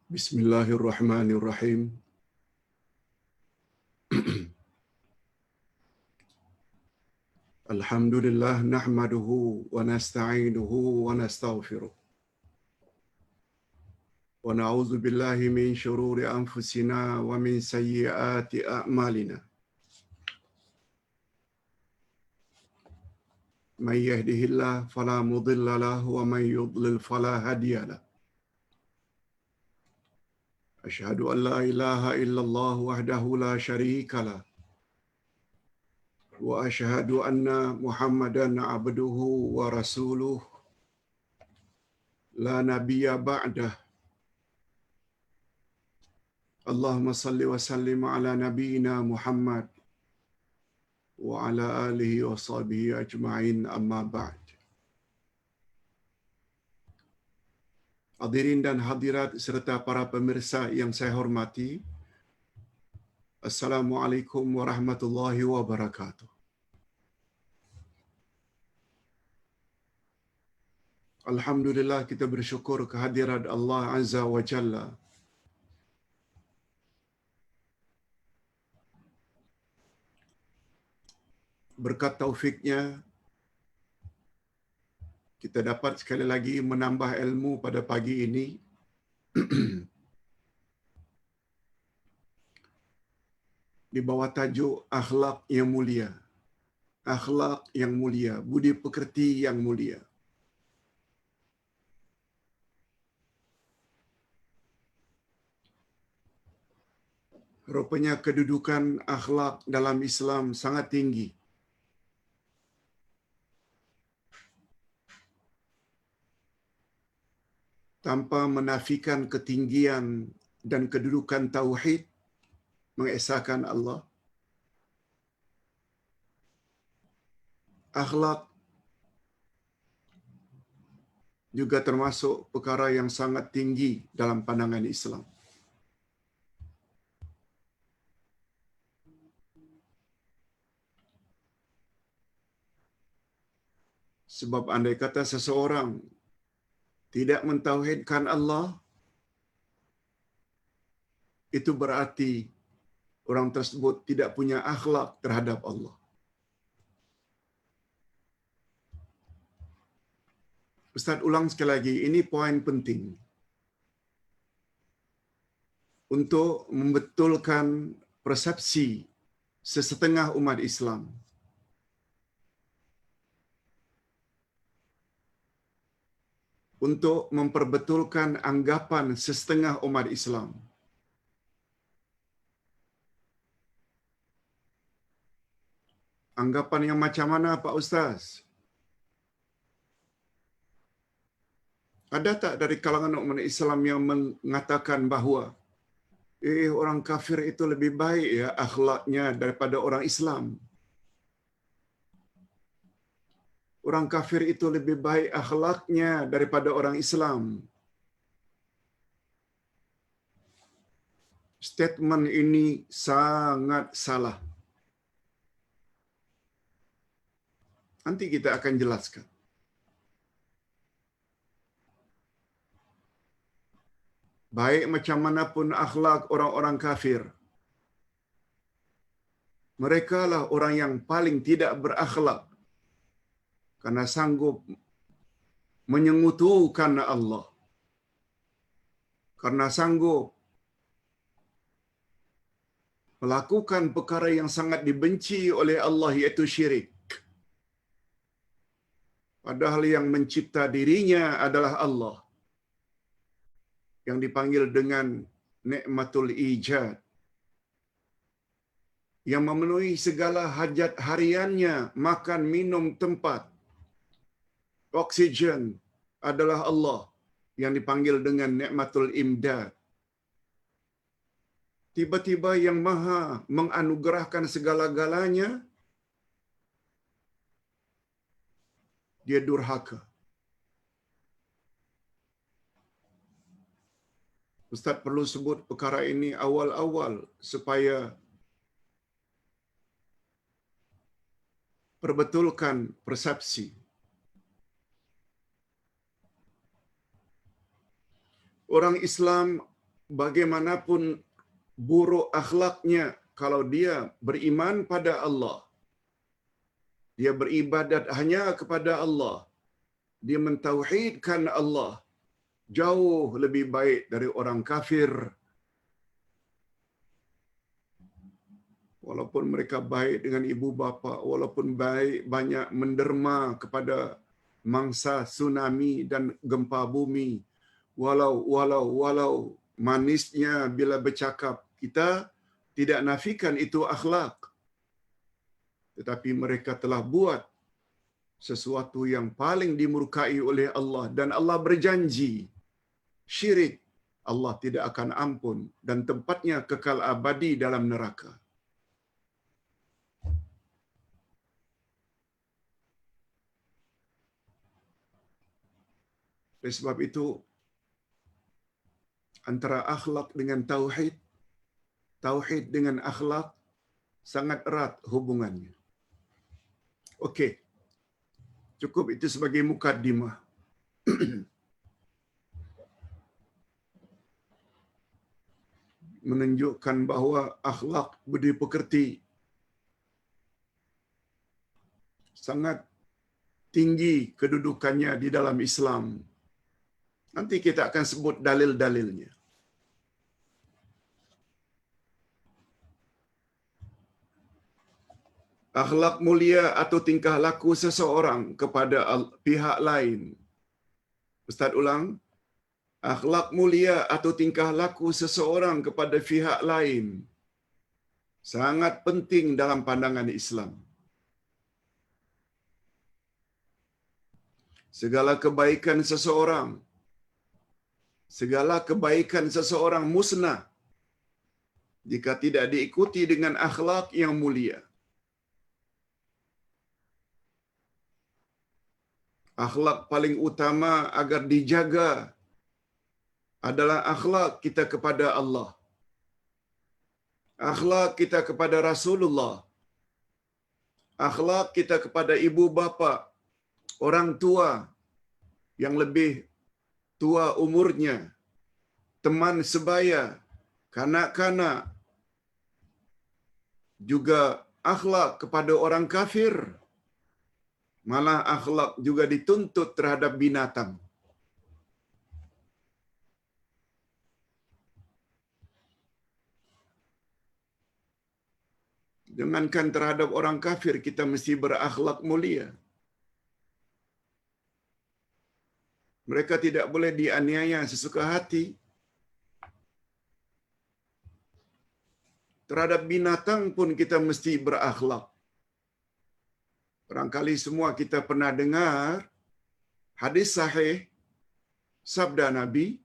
Bismillahirrahmanirrahim. Alhamdulillah nahmaduhu wa nasta'inuhu wa nastaghfiruh. Wa na'udzu billahi min shururi anfusina wa min sayyiati a'malina. May yahdihillahu fala mudilla lahu wa may yudlil fala hadiya lahu. Asyhadu an la ilaha illallah wahdahu la syarika lah. Wa asyhadu anna Muhammadan abduhu wa rasuluh la nabiyya ba'dah. Allahumma salli wa sallim ala nabiyyina Muhammad wa ala alihi wa sahbihi ajma'in amma ba'd. Hadirin dan hadirat serta para pemirsa yang saya hormati, Assalamualaikum warahmatullahi wabarakatuh. Alhamdulillah kita bersyukur kehadirat Allah Azza wa Jalla. Berkat taufiknya, kita dapat sekali lagi menambah ilmu pada pagi ini. Di bawah tajuk akhlak yang mulia. Akhlak yang mulia, budi pekerti yang mulia. Rupanya kedudukan akhlak dalam Islam sangat tinggi. Tanpa menafikan ketinggian dan kedudukan tauhid, mengesahkan Allah, akhlak juga termasuk perkara yang sangat tinggi dalam pandangan Islam. Sebab andai kata seseorang tidak mentauhidkan Allah, itu berarti orang tersebut tidak punya akhlak terhadap Allah. Ustaz ulang sekali lagi, ini poin penting. Untuk membetulkan persepsi sesetengah umat Islam. Untuk memperbetulkan anggapan sesetengah umat Islam. Anggapan yang macam mana Pak Ustaz? Ada tak dari kalangan umat Islam yang mengatakan bahawa orang kafir itu lebih baik ya akhlaknya daripada orang Islam? Orang kafir itu lebih baik akhlaknya daripada orang Islam. Statement ini sangat salah. Nanti kita akan jelaskan. Baik macam manapun akhlak orang-orang kafir, mereka lah orang yang paling tidak berakhlak karena sanggup menyengutukan Allah, karena sanggup melakukan perkara yang sangat dibenci oleh Allah, iaitu syirik. Padahal yang mencipta dirinya adalah Allah, yang dipanggil dengan nikmatul ijad, yang memenuhi segala hajat hariannya, makan, minum, tempat, oksigen, adalah Allah, yang dipanggil dengan nikmatul imdad. Tiba-tiba yang maha menganugerahkan segala-galanya, dia durhaka. Ustaz perlu sebut perkara ini awal-awal supaya perbetulkan persepsi. Orang Islam bagaimanapun buruk akhlaknya, kalau dia beriman pada Allah, dia beribadat hanya kepada Allah, dia mentauhidkan Allah, jauh lebih baik dari orang kafir. Walaupun mereka baik dengan ibu bapa, walaupun baik banyak menderma kepada mangsa tsunami dan gempa bumi, walau manisnya bila bercakap, kita tidak nafikan itu akhlak. Tetapi mereka telah buat sesuatu yang paling dimurkai oleh Allah, dan Allah berjanji syirik Allah tidak akan ampun dan tempatnya kekal abadi dalam neraka. Oleh sebab itu, antara akhlak dengan tauhid, tauhid dengan akhlak sangat erat hubungannya. Okey. Cukup itu sebagai mukaddimah. Menunjukkan bahawa akhlak budi pekerti sangat tinggi kedudukannya di dalam Islam. Nanti kita akan sebut dalil-dalilnya. Akhlak mulia atau tingkah laku seseorang kepada pihak lain. Ustaz ulang. Akhlak mulia atau tingkah laku seseorang kepada pihak lain sangat penting dalam pandangan Islam. Segala kebaikan seseorang musnah jika tidak diikuti dengan akhlak yang mulia. Akhlak paling utama agar dijaga adalah akhlak kita kepada Allah, akhlak kita kepada Rasulullah, akhlak kita kepada ibu bapa, orang tua yang lebih tua umurnya, teman sebaya, kanak-kanak, juga akhlak kepada orang kafir. Malah akhlak juga dituntut terhadap binatang. Jangankan terhadap orang kafir, kita mesti berakhlak mulia. Mereka tidak boleh dianiaya sesuka hati. Terhadap binatang pun kita mesti berakhlak. Barangkali semua kita pernah dengar hadis sahih sabda Nabi,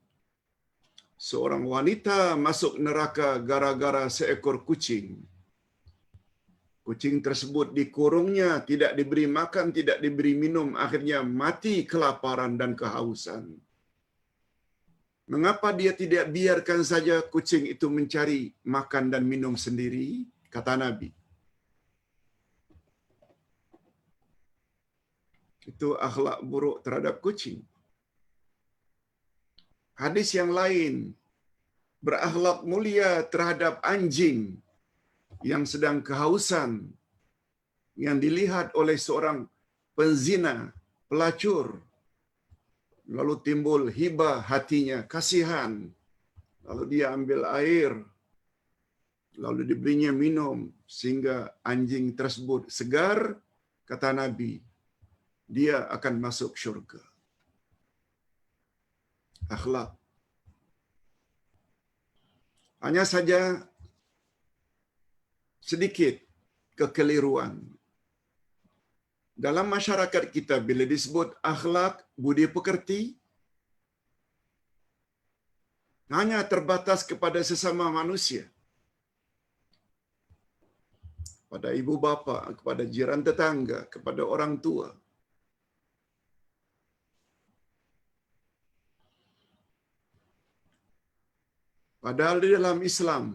seorang wanita masuk neraka gara-gara seekor kucing. Kucing tersebut dikurungnya, tidak diberi makan, tidak diberi minum, akhirnya mati kelaparan dan kehausan. Mengapa dia tidak biarkan saja kucing itu mencari makan dan minum sendiri? Kata Nabi. Itu akhlak buruk terhadap kucing. Hadis yang lain, berakhlak mulia terhadap anjing yang sedang kehausan, yang dilihat oleh seorang penzina, pelacur, lalu timbul hibah hatinya, kasihan, lalu dia ambil air, lalu diberinya minum, sehingga anjing tersebut segar, kata Nabi, dia akan masuk syurga. Akhlak. Hanya saja sedikit kekeliruan. Dalam masyarakat kita, bila disebut akhlak, budi pekerti, hanya terbatas kepada sesama manusia. Kepada ibu bapa, kepada jiran tetangga, kepada orang tua. Padahal di dalam Islam,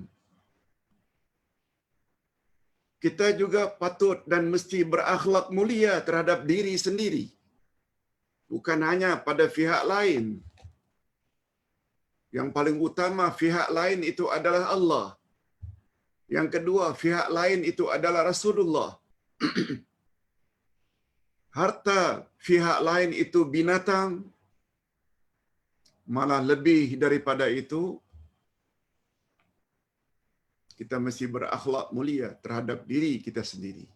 kita juga patut dan mesti berakhlak mulia terhadap diri sendiri. Bukan hanya pada pihak lain. Yang paling utama pihak lain itu adalah Allah. Yang kedua, pihak lain itu adalah Rasulullah. Harta pihak lain itu binatang, malah lebih daripada itu, kita mesti berakhlak mulia terhadap diri kita sendiri.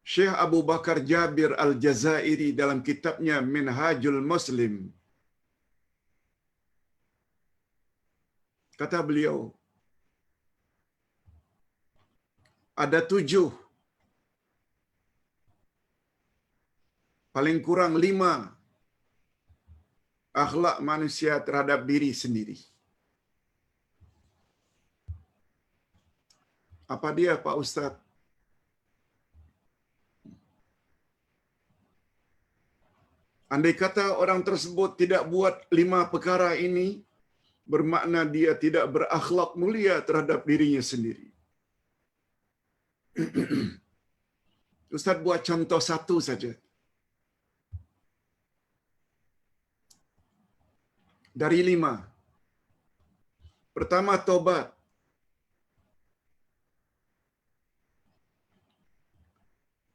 Syekh Abu Bakar Jabir Al-Jazairi dalam kitabnya Minhajul Muslim, kata beliau, ada 7, paling kurang 5 akhlak manusia terhadap diri sendiri. Apa dia, Pak Ustaz? Andai kata orang tersebut tidak buat 5 perkara ini, bermakna dia tidak berakhlak mulia terhadap dirinya sendiri. Ustaz buat contoh 1 saja. Dari 5. Pertama, tobat.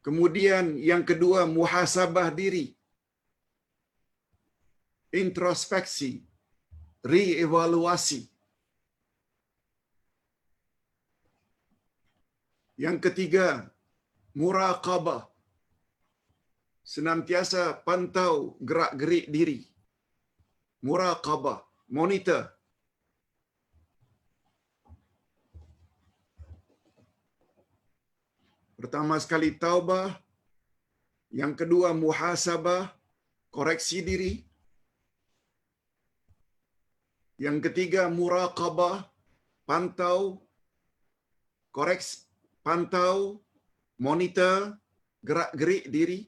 Kemudian yang kedua, muhasabah diri. Introspeksi, reevaluasi. Yang ketiga, muraqabah. Senantiasa pantau gerak-gerik diri. Muraqabah, monitor. Pertama sekali taubah, yang kedua muhasabah, koreksi diri. Yang ketiga muraqabah, pantau, koreksi, pantau, monitor, gerak-gerik diri.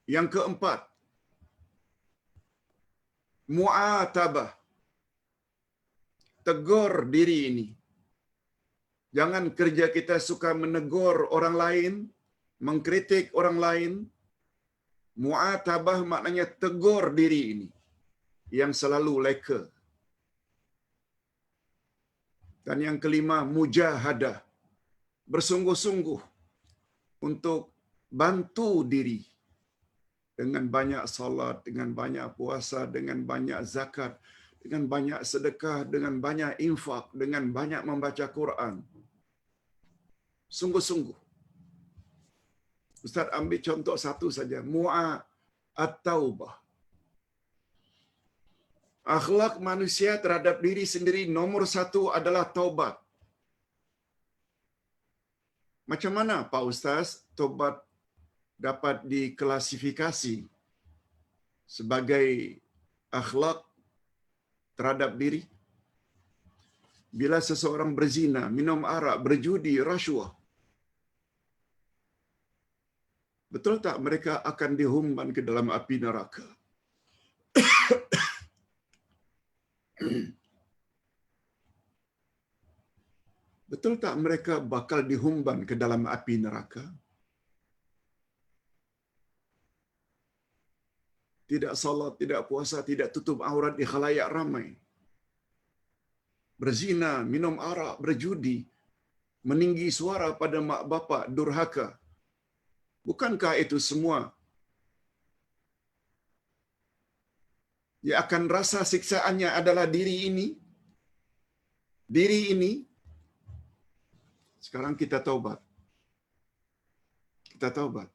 Yang keempat, mu'atabah. Tegur diri ini. Jangan kerja kita suka menegur orang lain, mengkritik orang lain. Mu'atabah maknanya tegur diri ini yang selalu leka. Dan yang kelima, mujahadah. Bersungguh-sungguh untuk bantu diri dengan banyak salat, dengan banyak puasa, dengan banyak zakat, dengan banyak sedekah, dengan banyak infak, dengan banyak membaca Quran. Sungguh-sungguh. Ustaz ambil contoh 1 saja. At-taubah. Akhlak manusia terhadap diri sendiri nomor 1 adalah taubat. Macam mana Pak Ustaz taubat dapat diklasifikasi sebagai akhlak terhadap diri? Bila seseorang berzina, minum arak, berjudi, rasuah, betul tak mereka akan dihumban ke dalam api neraka? Betul tak mereka bakal dihumban ke dalam api neraka? Tidak salat, tidak puasa, tidak tutup aurat di khalayak ramai. Berzina, minum arak, berjudi, meninggi suara pada mak bapak, durhaka. Bukankah itu semua dia akan rasa siksaannya adalah diri ini? Diri ini. Sekarang kita taubat. Kita taubat.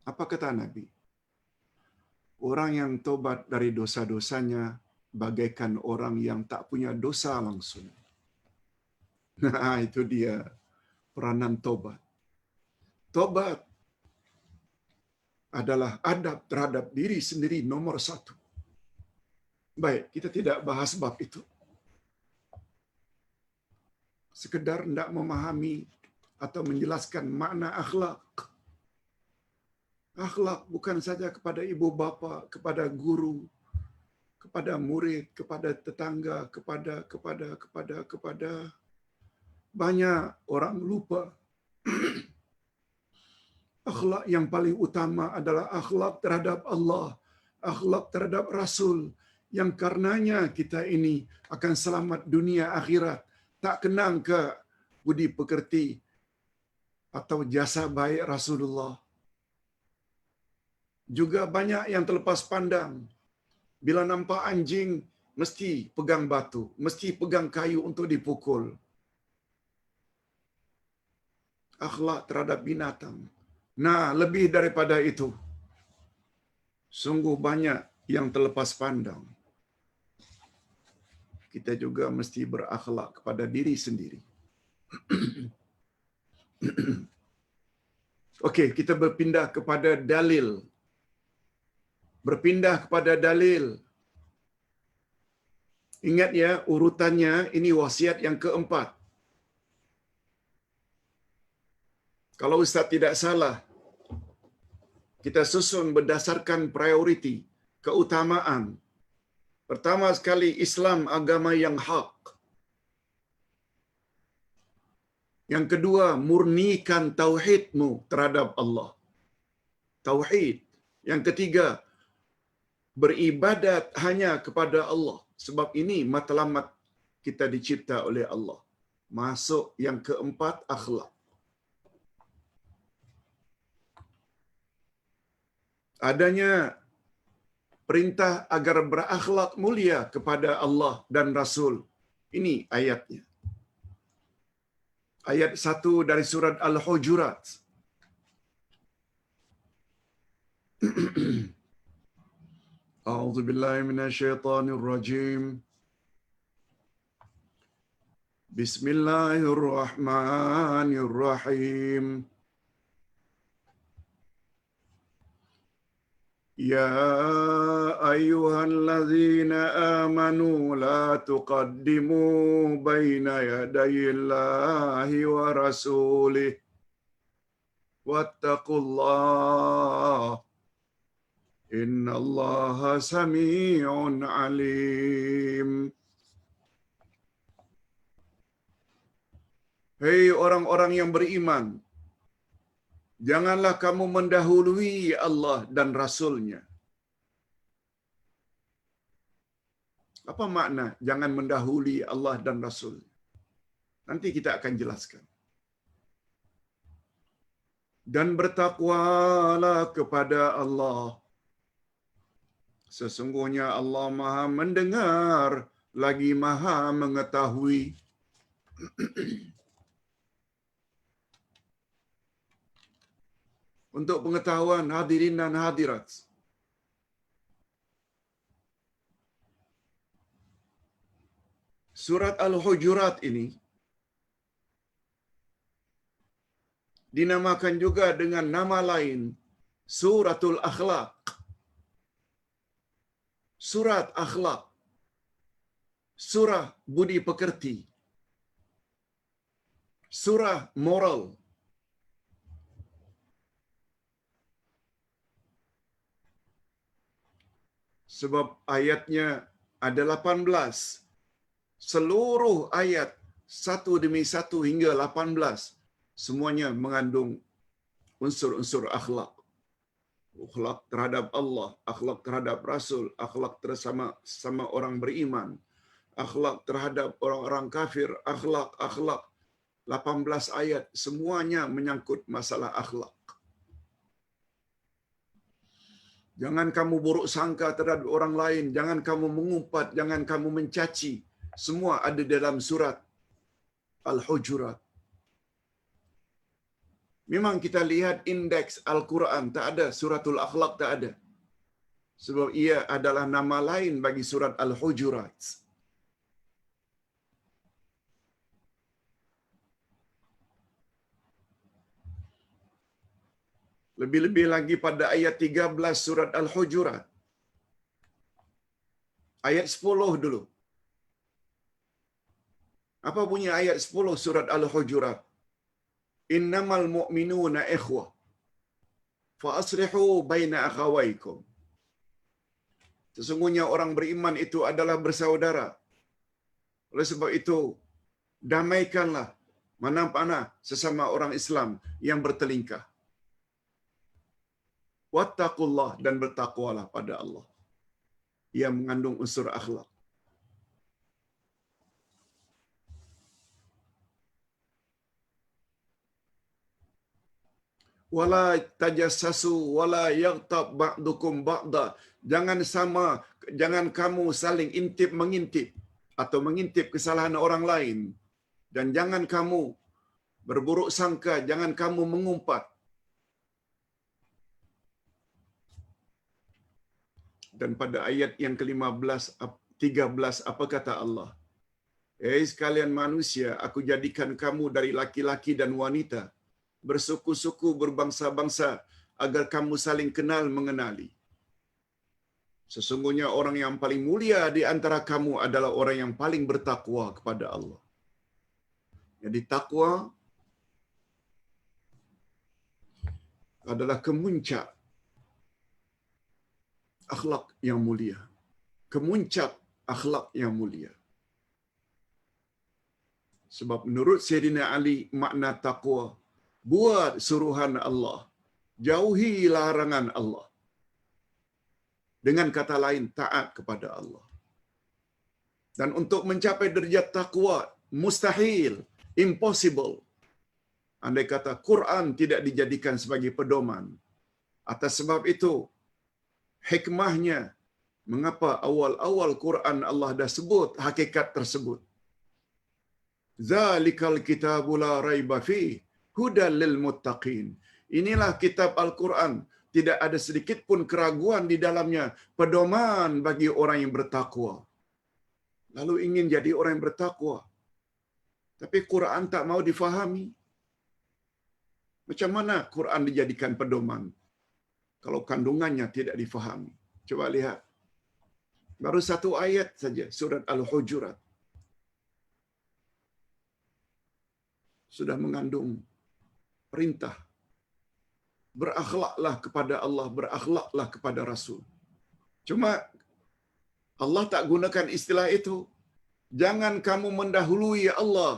Apa kata Nabi? Orang yang taubat dari dosa-dosanya bagaikan orang yang tak punya dosa langsung. Nah, itu dia peranan taubat. Taubat adalah adab terhadap diri sendiri nomor 1. Baik, kita tidak bahas bab itu. Sekedar hendak memahami atau menjelaskan makna akhlak. Akhlak bukan saja kepada ibu bapa, kepada guru, kepada murid, kepada tetangga, kepada Banyak orang lupa akhlak yang paling utama adalah akhlak terhadap Allah, akhlak terhadap Rasul, yang karenanya kita ini akan selamat dunia akhirat. Tak kenang ke budi pekerti atau jasa baik Rasulullah. Juga banyak yang terlepas pandang. Bila nampak anjing, mesti pegang batu, mesti pegang kayu untuk dipukul. Akhlak terhadap binatang. Nah, lebih daripada itu, sungguh banyak yang terlepas pandang. Kita juga mesti berakhlak kepada diri sendiri. Okey, kita berpindah kepada dalil. Berpindah kepada dalil. Ingat ya, urutannya ini wasiat yang keempat. Kalau Ustaz tidak salah, kita susun berdasarkan prioriti, keutamaan. Pertama sekali, Islam agama yang hak. Yang kedua, murnikan tauhidmu terhadap Allah. Tauhid. Yang ketiga, beribadat hanya kepada Allah. Sebab ini matlamat kita dicipta oleh Allah. Masuk yang keempat, akhlak. Adanya perintah agar berakhlak mulia kepada Allah dan Rasul. Ini ayatnya. Ayat 1 dari surat Al-Hujurat. A'udzu billahi minasyaitonir rajim. Bismillahirrahmanirrahim. Ya ayyuhalladzina amanu la tuqaddimu baina yadayillahi wa rasulih wattaqullah innallaha sami'un alim. Hei orang-orang yang beriman, janganlah kamu mendahului Allah dan Rasul-Nya. Apa makna jangan mendahului Allah dan Rasul? Nanti kita akan jelaskan. Dan bertakwalah kepada Allah. Sesungguhnya Allah Maha mendengar lagi Maha mengetahui. Untuk pengetahuan hadirin dan hadirat, surat Al-Hujurat ini dinamakan juga dengan nama lain Suratul Akhlaq. Surat akhlak. Surah budi pekerti. Surah moral. Sebab ayatnya ada 18. Seluruh ayat satu demi satu hingga 18 semuanya mengandung unsur-unsur akhlak. Akhlak terhadap Allah, akhlak terhadap Rasul, akhlak sama orang beriman, akhlak terhadap orang-orang kafir, akhlak 18 ayat semuanya menyangkut masalah akhlak. Jangan kamu buruk sangka terhadap orang lain, jangan kamu mengumpat, jangan kamu mencaci. Semua ada dalam surat Al-Hujurat. Memang kita lihat indeks Al-Quran, tak ada suratul akhlak, tak ada. Sebab ia adalah nama lain bagi surat Al-Hujurat. Lebih-lebih lagi pada ayat 13 surat Al-Hujurat. Ayat 10 dulu. Apa bunyi ayat 10 surat Al-Hujurat? Innamal mu'minuna ikhwah fa aslihu baina akhawaykum. Sesungguhnya orang beriman itu adalah bersaudara. Oleh sebab itu, damaikanlah mana-mana sesama orang Islam yang bertelingkah. Wattaqullah, dan bertakwalah pada Allah. Yang mengandung unsur akhlak. Wala tajassasu wala yaghtab ba'dukum ba'da. Jangan kamu saling mengintip atau mengintip kesalahan orang lain, dan jangan kamu berburuk sangka, jangan kamu mengumpat. Dan pada ayat yang ke-15 13 apa kata Allah? Sekalian manusia, aku jadikan kamu dari laki-laki dan wanita, bersuku-suku, berbangsa-bangsa, agar kamu saling kenal mengenali. Sesungguhnya orang yang paling mulia di antara kamu adalah orang yang paling bertakwa kepada Allah. Jadi takwa adalah kemuncak akhlak yang mulia. Kemuncak akhlak yang mulia. Sebab menurut Sayyidina Ali, makna takwa, buat suruhan Allah, jauhi larangan Allah. Dengan kata lain, taat kepada Allah. Dan untuk mencapai derajat takwa, mustahil, impossible. Andai kata Quran tidak dijadikan sebagai pedoman. Atas sebab itu, hikmahnya, mengapa awal-awal Quran Allah dah sebut hakikat tersebut. Zalikal kitabu la raiba fi hudal lil muttaqin. Inilah kitab Al-Quran, tidak ada sedikit pun keraguan di dalamnya, pedoman bagi orang yang bertakwa. Lalu ingin jadi orang yang bertakwa, tapi Quran tak mau difahami. Macam mana Quran dijadikan pedoman kalau kandungannya tidak difahami? Coba lihat. Baru satu ayat saja, surat Al-Hujurat. Sudah mengandung perintah. Berakhlaklah kepada Allah, berakhlaklah kepada Rasul. Cuma Allah tak gunakan istilah itu. Jangan kamu mendahului Allah,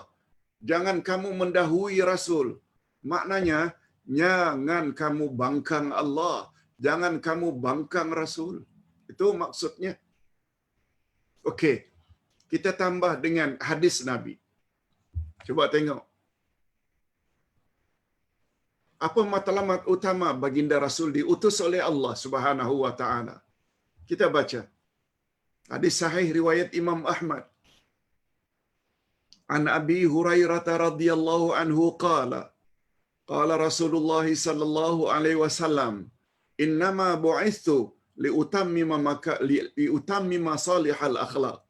jangan kamu mendahului Rasul. Maknanya, jangan kamu bangkang Allah, jangan kamu bangkang Rasul. Itu maksudnya. Okey, kita tambah dengan hadis Nabi. Coba tengok. Apa matlamat utama baginda Rasul diutus oleh Allah Subhanahu wa taala? Kita baca. Hadis sahih riwayat Imam Ahmad. An Abi Hurairah radhiyallahu anhu qala qala Rasulullah sallallahu alaihi wasallam innama bu'ithu liutammima salihal akhlaq.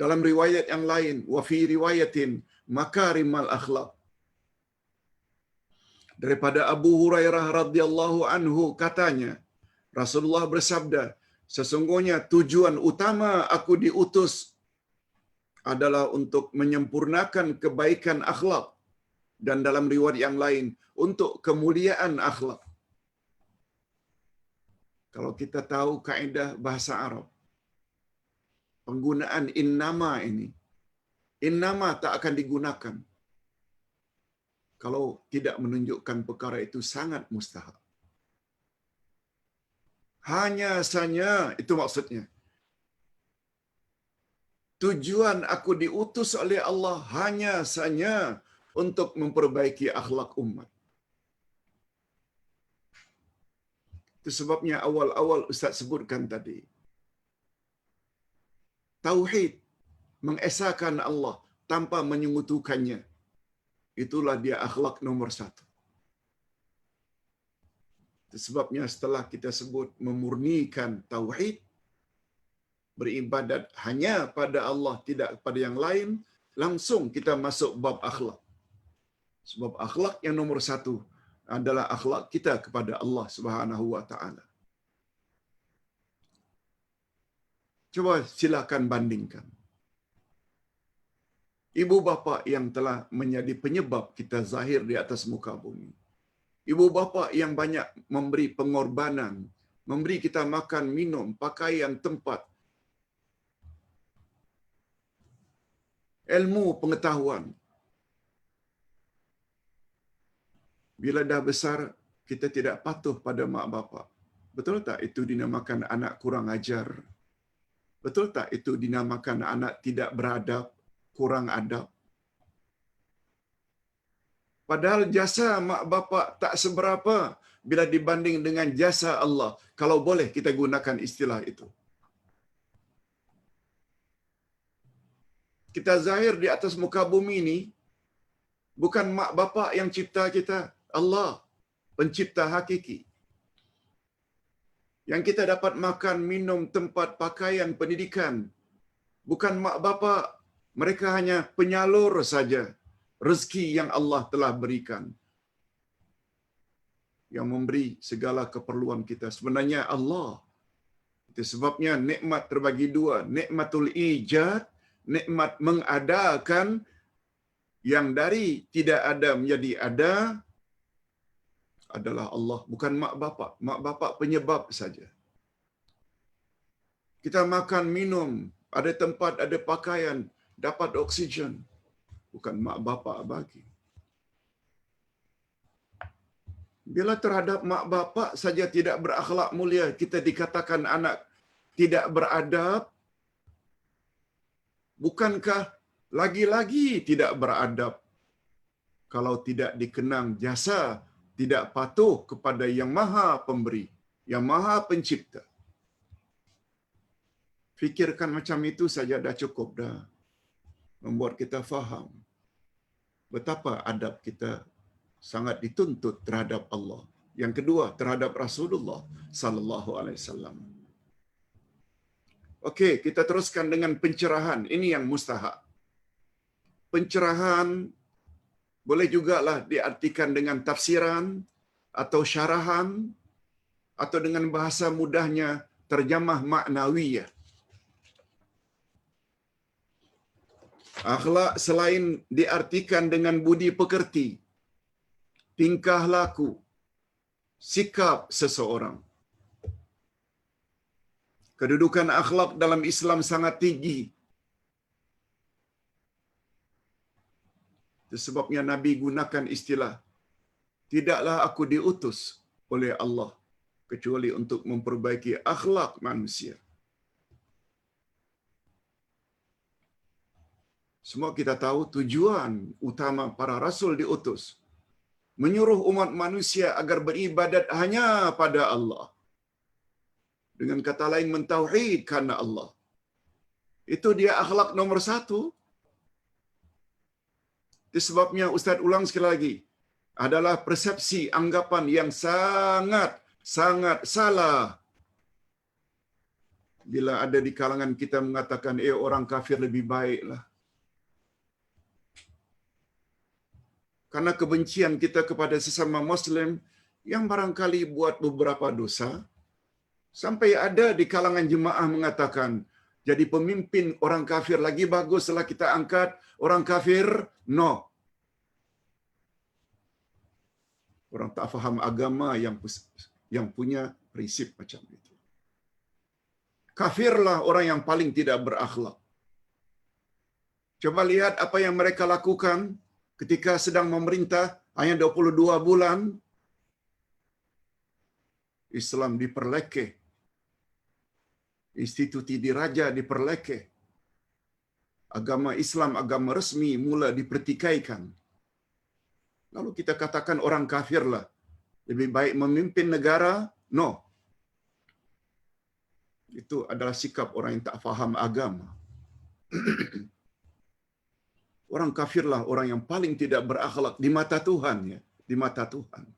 Dalam riwayat yang lain, wa fi riwayatin makarimal akhlaq. Daripada Abu Hurairah radhiyallahu anhu katanya, Rasulullah bersabda, sesungguhnya tujuan utama aku diutus adalah untuk menyempurnakan kebaikan akhlak, dan dalam riwayat yang lain untuk kemuliaan akhlak. Kalau kita tahu kaedah bahasa Arab, penggunaan innama ini, innama tak akan digunakan kalau tidak menunjukkan perkara itu sangat mustahab. Hanya saja, itu maksudnya. Tujuan aku diutus oleh Allah hanya saja untuk memperbaiki akhlak umat. Itu sebabnya awal-awal Ustaz sebutkan tadi. Tauhid, mengesahkan Allah tanpa menyekutukannya. Itulah dia akhlak nomor satu. Itu sebabnya setelah kita sebut memurnikan tauhid, beribadat hanya pada Allah, tidak kepada yang lain, langsung kita masuk bab akhlak. Sebab akhlak yang nomor satu adalah akhlak kita kepada Allah Subhanahu wa taala. Coba silakan bandingkan. Ibu bapa yang telah menjadi penyebab kita zahir di atas muka bumi. Ibu bapa yang banyak memberi pengorbanan, memberi kita makan, minum, pakaian, tempat. ilmu pengetahuan. Bila dah besar, kita tidak patuh pada mak bapak. Betul tak itu dinamakan anak kurang ajar? Betul tak itu dinamakan anak tidak beradab, kurang adab? Padahal jasa mak bapak tak seberapa bila dibanding dengan jasa Allah. Kalau boleh kita gunakan istilah itu. Kita zahir di atas muka bumi ini, bukan mak bapak yang cipta kita. Allah, pencipta hakiki. Yang kita dapat makan, minum, tempat, pakaian, pendidikan. Bukan mak bapak. Mereka hanya penyalur saja rezeki yang Allah telah berikan. Yang memberi segala keperluan kita. Sebenarnya Allah. Itu sebabnya nikmat terbagi dua. Nikmatul ijad, nikmat mengadakan yang dari tidak ada menjadi ada adalah Allah, bukan mak bapak. Mak bapak penyebab saja. Kita makan, minum, ada tempat, ada pakaian, dapat oksigen. Bukan mak bapak bagi. Bila terhadap mak bapak saja tidak berakhlak mulia, kita dikatakan anak tidak beradab, bukankah lagi-lagi tidak beradab kalau tidak dikenang jasa, tidak patuh kepada yang maha pemberi, yang maha pencipta. Fikirkan macam itu saja dah cukup dah. Membuat kita faham betapa adab kita sangat dituntut terhadap Allah. Yang kedua, terhadap Rasulullah sallallahu alaihi wasallam. Okey, kita teruskan dengan pencerahan. Ini yang mustahak. Pencerahan boleh jugalah diartikan dengan tafsiran atau syarahan atau dengan bahasa mudahnya terjemah maknawiyah. Akhlak selain diartikan dengan budi pekerti, tingkah laku, sikap seseorang. Kedudukan akhlak dalam Islam sangat tinggi. Itu sebabnya Nabi gunakan istilah, tidaklah aku diutus oleh Allah kecuali untuk memperbaiki akhlak manusia. Semua kita tahu tujuan utama para rasul diutus, menyuruh umat manusia agar beribadat hanya pada Allah. Dengan kata lain, mentauhidkan Allah. Itu dia akhlak nomor satu. Itu sebabnya Ustaz ulang sekali lagi, adalah persepsi anggapan yang sangat salah. Bila ada di kalangan kita mengatakan, orang kafir lebih baiklah. Karena kebencian kita kepada sesama Muslim yang barangkali buat beberapa dosa, sampai ada di kalangan jemaah mengatakan, jadi pemimpin orang kafir lagi bagus setelah kita angkat orang kafir. No. Orang tak faham agama yang punya prinsip macam itu. Kafirlah orang yang paling tidak berakhlak. Coba lihat apa yang mereka lakukan ketika sedang memerintah hanya 22 bulan. Islam diperlekeh. Institusi diraja diperlekeh. Agama Islam, agama resmi mula dipertikaikan. Lalu kita katakan orang kafirlah lebih baik memimpin negara? No. Itu adalah sikap orang yang tak faham agama. Orang kafirlah orang yang paling tidak berakhlak di mata Tuhan, ya, di mata Tuhan.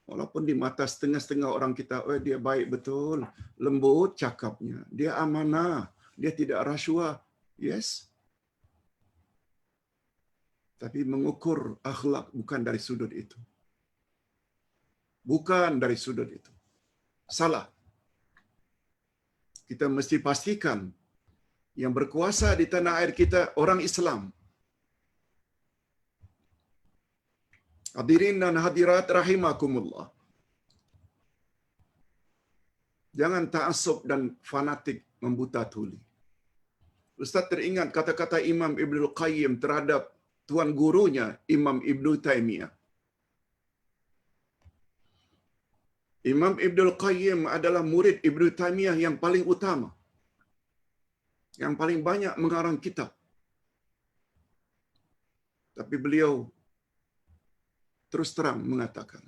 Walaupun di mata setengah-setengah orang kita, dia baik betul, lembut cakapnya, dia amanah, dia tidak rasuah. Yes. Tapi mengukur akhlak bukan dari sudut itu. Bukan dari sudut itu. Salah. Kita mesti pastikan yang berkuasa di tanah air kita orang Islam. Hadirin dan hadirat rahimakumullah. Jangan ta'assub dan fanatik membuta tuli. Ustaz teringat kata-kata Imam Ibnul Qayyim terhadap tuan gurunya Imam Ibnu Taimiyah. Imam Ibnul Qayyim adalah murid Ibnu Taimiyah yang paling utama, yang paling banyak mengarang kitab. Tapi beliau terus terang mengatakan,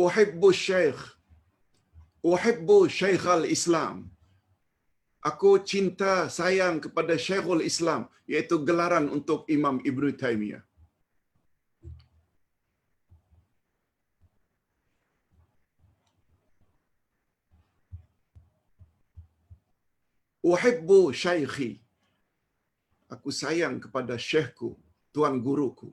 Uhibbu Syekh al-Islam. Aku cinta sayang kepada Syekhul Islam, iaitu gelaran untuk Imam Ibnu Taimiyah. Uhibbu syaikhi. Aku sayang kepada syekhku, tuan guruku.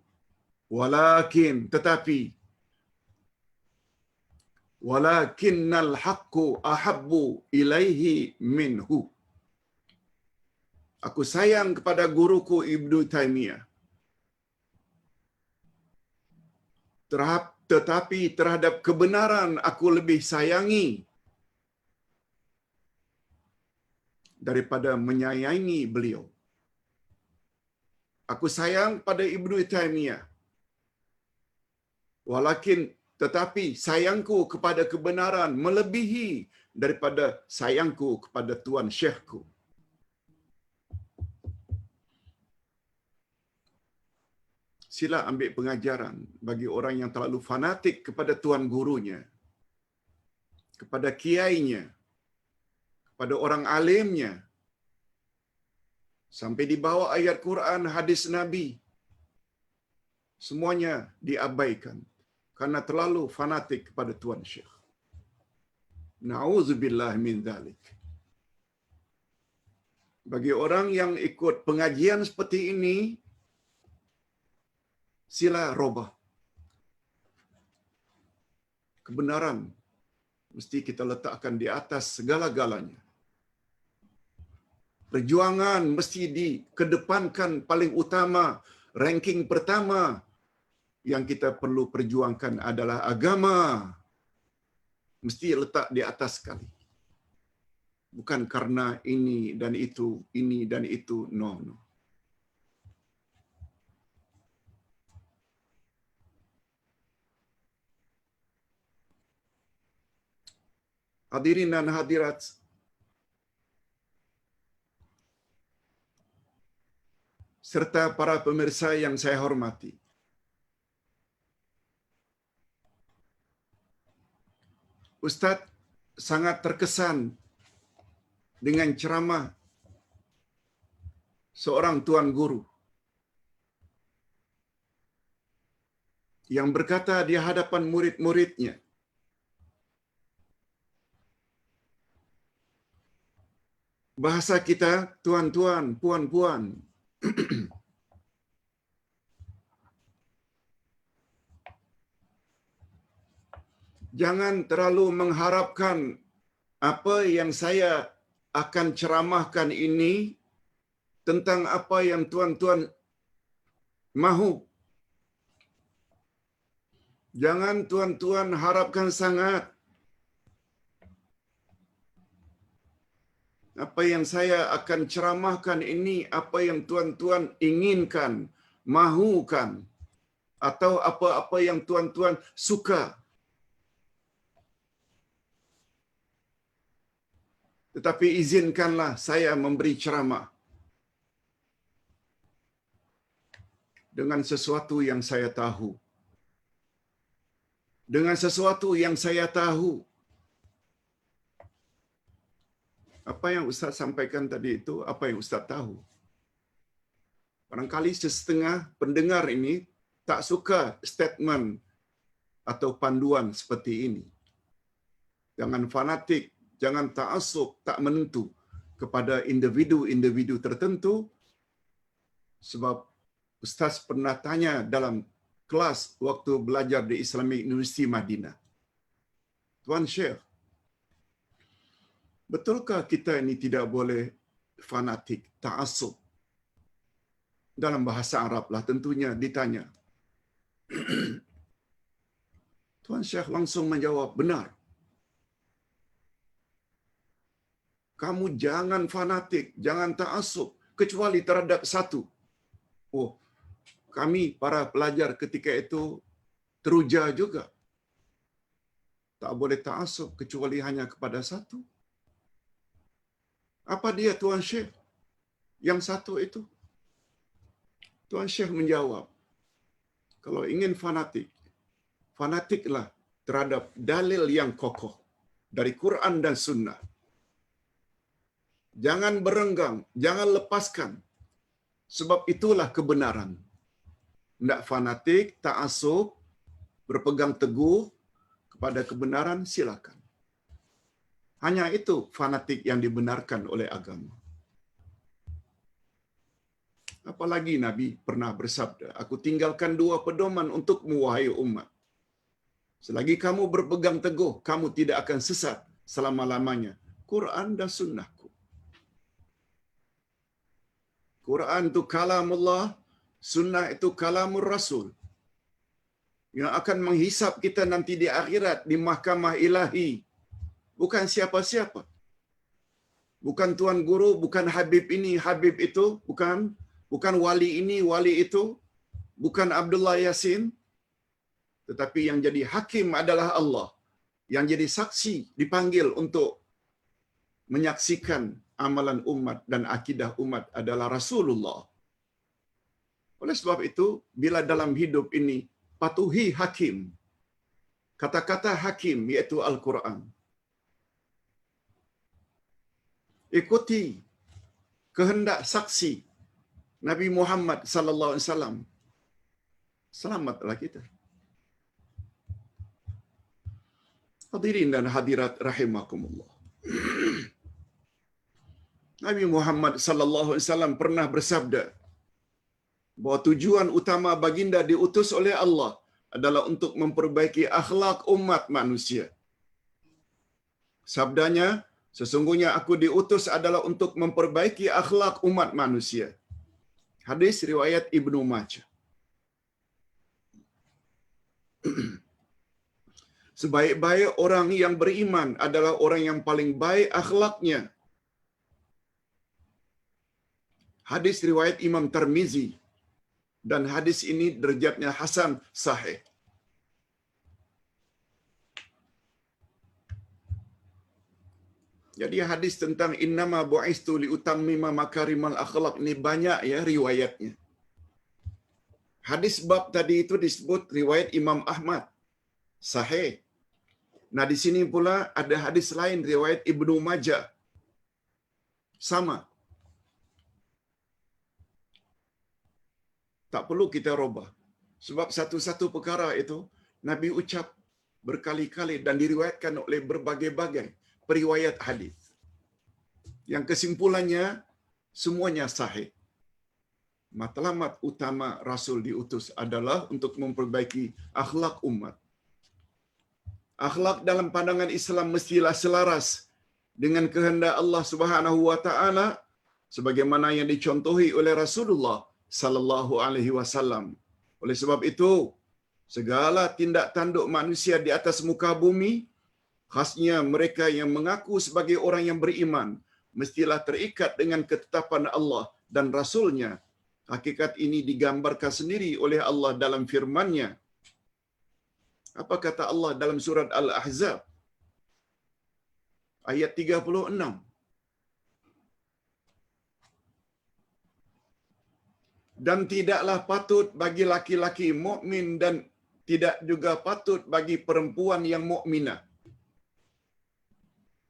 Walakinnal haqqu ahabbu ilaihi minhu. Aku sayang kepada guruku Ibnu Taimiyah. Tetapi terhadap kebenaran aku lebih sayangi daripada menyayangi beliau. Aku sayang pada Ibnu Taimiyah. Tetapi sayangku kepada kebenaran melebihi daripada sayangku kepada tuan syekhku. Sila ambil pengajaran bagi orang yang terlalu fanatik kepada tuan gurunya, kepada kiainya, kepada orang alimnya, sampai dibawa ayat Quran, hadis Nabi, semuanya diabaikan karena terlalu fanatik kepada tuan syekh. Na'udzubillah min dzalik. Bagi orang yang ikut pengajian seperti ini, sila robah. Kebenaran mesti kita letakkan di atas segala-galanya. Perjuangan mesti dikedepankan paling utama, ranking pertama yang kita perlu perjuangkan adalah agama. Mesti letak di atas sekali. Bukan karena ini dan itu, no. Hadirin dan hadirat, serta para pemirsa yang saya hormati. Ustaz sangat terkesan dengan ceramah seorang tuan guru yang berkata di hadapan murid-muridnya, bahasa kita, tuan-tuan, puan-puan, jangan terlalu mengharapkan apa yang saya akan ceramahkan ini tentang apa yang tuan-tuan mahu. Jangan tuan-tuan harapkan sangat. Apa yang saya akan ceramahkan ini, apa yang tuan-tuan inginkan, mahukan, atau apa-apa yang tuan-tuan suka. Tetapi izinkanlah saya memberi ceramah dengan sesuatu yang saya tahu. Dengan sesuatu yang saya tahu. Apa yang Ustaz sampaikan tadi itu, apa yang Ustaz tahu. Barangkali setengah pendengar ini tak suka statement atau panduan seperti ini. Jangan fanatik, jangan ta'assub, tak menentu kepada individu-individu tertentu, sebab Ustaz pernah tanya dalam kelas waktu belajar di Islamic University Madinah. Tuan Syekh, betulkah kita ini tidak boleh fanatik, ta'assub? Dalam bahasa Arab lah tentunya ditanya. Tuan Syekh langsung menjawab, benar. kamu jangan fanatik, jangan ta'assub kecuali terhadap satu. Oh, kami para pelajar ketika itu teruja juga. Tak boleh ta'assub kecuali hanya kepada satu. Apa dia Tuan Syekh? Yang satu itu. Tuan Syekh menjawab, kalau ingin fanatik, fanatiklah terhadap dalil yang kokoh dari Quran dan Sunnah. Jangan berenggang, jangan lepaskan. Sebab itulah kebenaran. Tidak fanatik, ta'assub, berpegang teguh kepada kebenaran, silakan. Hanya itu fanatik yang dibenarkan oleh agama. Apalagi Nabi pernah bersabda, aku tinggalkan dua pedoman untukmu wahai umat. Selagi kamu berpegang teguh, kamu tidak akan sesat selama-lamanya. Quran dan Sunnahku. Quran itu kalamullah, Sunnah itu kalamur Rasul. Yang akan menghisap kita nanti di akhirat, di mahkamah ilahi. Bukan siapa-siapa. Bukan tuan guru, bukan habib ini, habib itu, bukan wali ini, wali itu, bukan Abdullah Yasin, tetapi yang jadi hakim adalah Allah. Yang jadi saksi dipanggil untuk menyaksikan amalan umat dan akidah umat adalah Rasulullah. Oleh sebab itu, bila dalam hidup ini patuhi hakim, kata-kata hakim iaitu Al-Quran, ikuti kehendak saksi Nabi Muhammad sallallahu alaihi wasallam, selamatlah kita. Hadirin dan hadirat rahimakumullah. Nabi Muhammad sallallahu alaihi wasallam pernah bersabda bahawa tujuan utama baginda diutus oleh Allah adalah untuk memperbaiki akhlak umat manusia. Sabdanya, sesungguhnya aku diutus adalah untuk memperbaiki akhlak umat manusia. Hadis riwayat Ibnu Majah. Sebaik-baik orang yang beriman adalah orang yang paling baik akhlaknya. Hadis riwayat Imam Tirmizi, dan hadis ini derajatnya hasan sahih. Jadi hadis tentang innama bu'istu liutammima makarimal akhlaq ini banyak ya riwayatnya. Hadis bab tadi itu disebut riwayat Imam Ahmad, sahih. Nah di sini pula ada hadis lain riwayat Ibnu Majah, sama. Tak perlu kita robah. Sebab satu-satu perkara itu Nabi ucap berkali-kali dan diriwayatkan oleh berbagai-bagai periwayat hadis. Yang kesimpulannya semuanya sahih. Matlamat utama Rasul diutus adalah untuk memperbaiki akhlak umat. Akhlak dalam pandangan Islam mestilah selaras dengan kehendak Allah Subhanahu wa taala sebagaimana yang dicontohi oleh Rasulullah sallallahu alaihi wasallam. Oleh sebab itu, segala tindak tanduk manusia di atas muka bumi, khasnya mereka yang mengaku sebagai orang yang beriman, mestilah terikat dengan ketetapan Allah dan Rasul-Nya. Hakikat ini digambarkan sendiri oleh Allah dalam firman-Nya. Apa kata Allah dalam surat Al-Ahzab ayat 36? Dan tidaklah patut bagi laki-laki mukmin dan tidak juga patut bagi perempuan yang mukminah.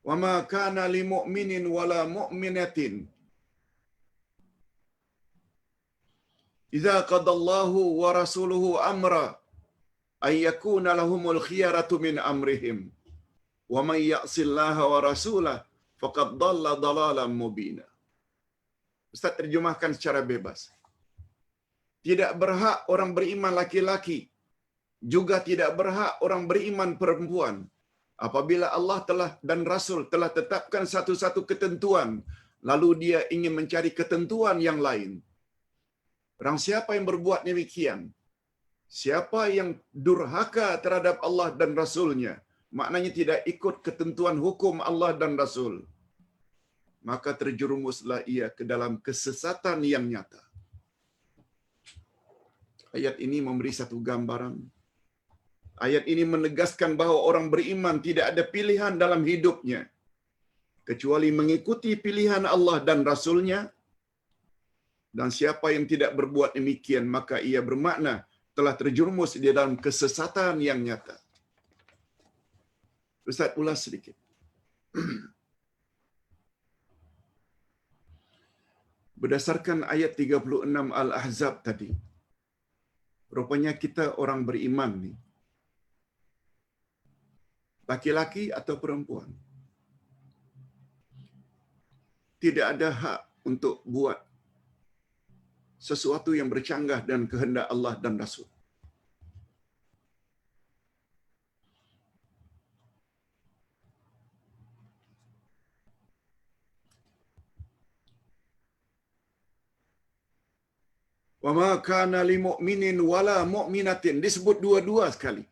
Wa ma kana lil mu'minin wala mu'minatin idza qadallahu wa rasuluhu amra ay yakuna lahumul khiyaratu min amrihim wa may ya'sillaha wa rasulahu faqad dhalla dhalalan mubina. Ustaz terjemahkan secara bebas. Tidak berhak orang beriman laki-laki, juga tidak berhak orang beriman perempuan apabila Allah telah dan Rasul telah tetapkan satu-satu ketentuan, lalu dia ingin mencari ketentuan yang lain. Barang siapa yang berbuat demikian, siapa yang durhaka terhadap Allah dan Rasul-Nya, maknanya tidak ikut ketentuan hukum Allah dan Rasul, maka terjerumuslah ia ke dalam kesesatan yang nyata. Ayat ini memberi satu gambaran. Ayat ini menegaskan bahawa orang beriman tidak ada pilihan dalam hidupnya kecuali mengikuti pilihan Allah dan Rasul-Nya. Dan siapa yang tidak berbuat demikian, maka ia bermakna telah terjerumus di dalam kesesatan yang nyata. Ustaz ulas sedikit. Berdasarkan ayat 36 Al-Ahzab tadi, rupanya kita orang beriman ni, laki-laki atau perempuan, tidak ada hak untuk buat sesuatu yang bercanggah dan kehendak Allah dan Rasul. Wa ma kana lil mu'minin wala mu'minatin, disebut dua-dua sekali.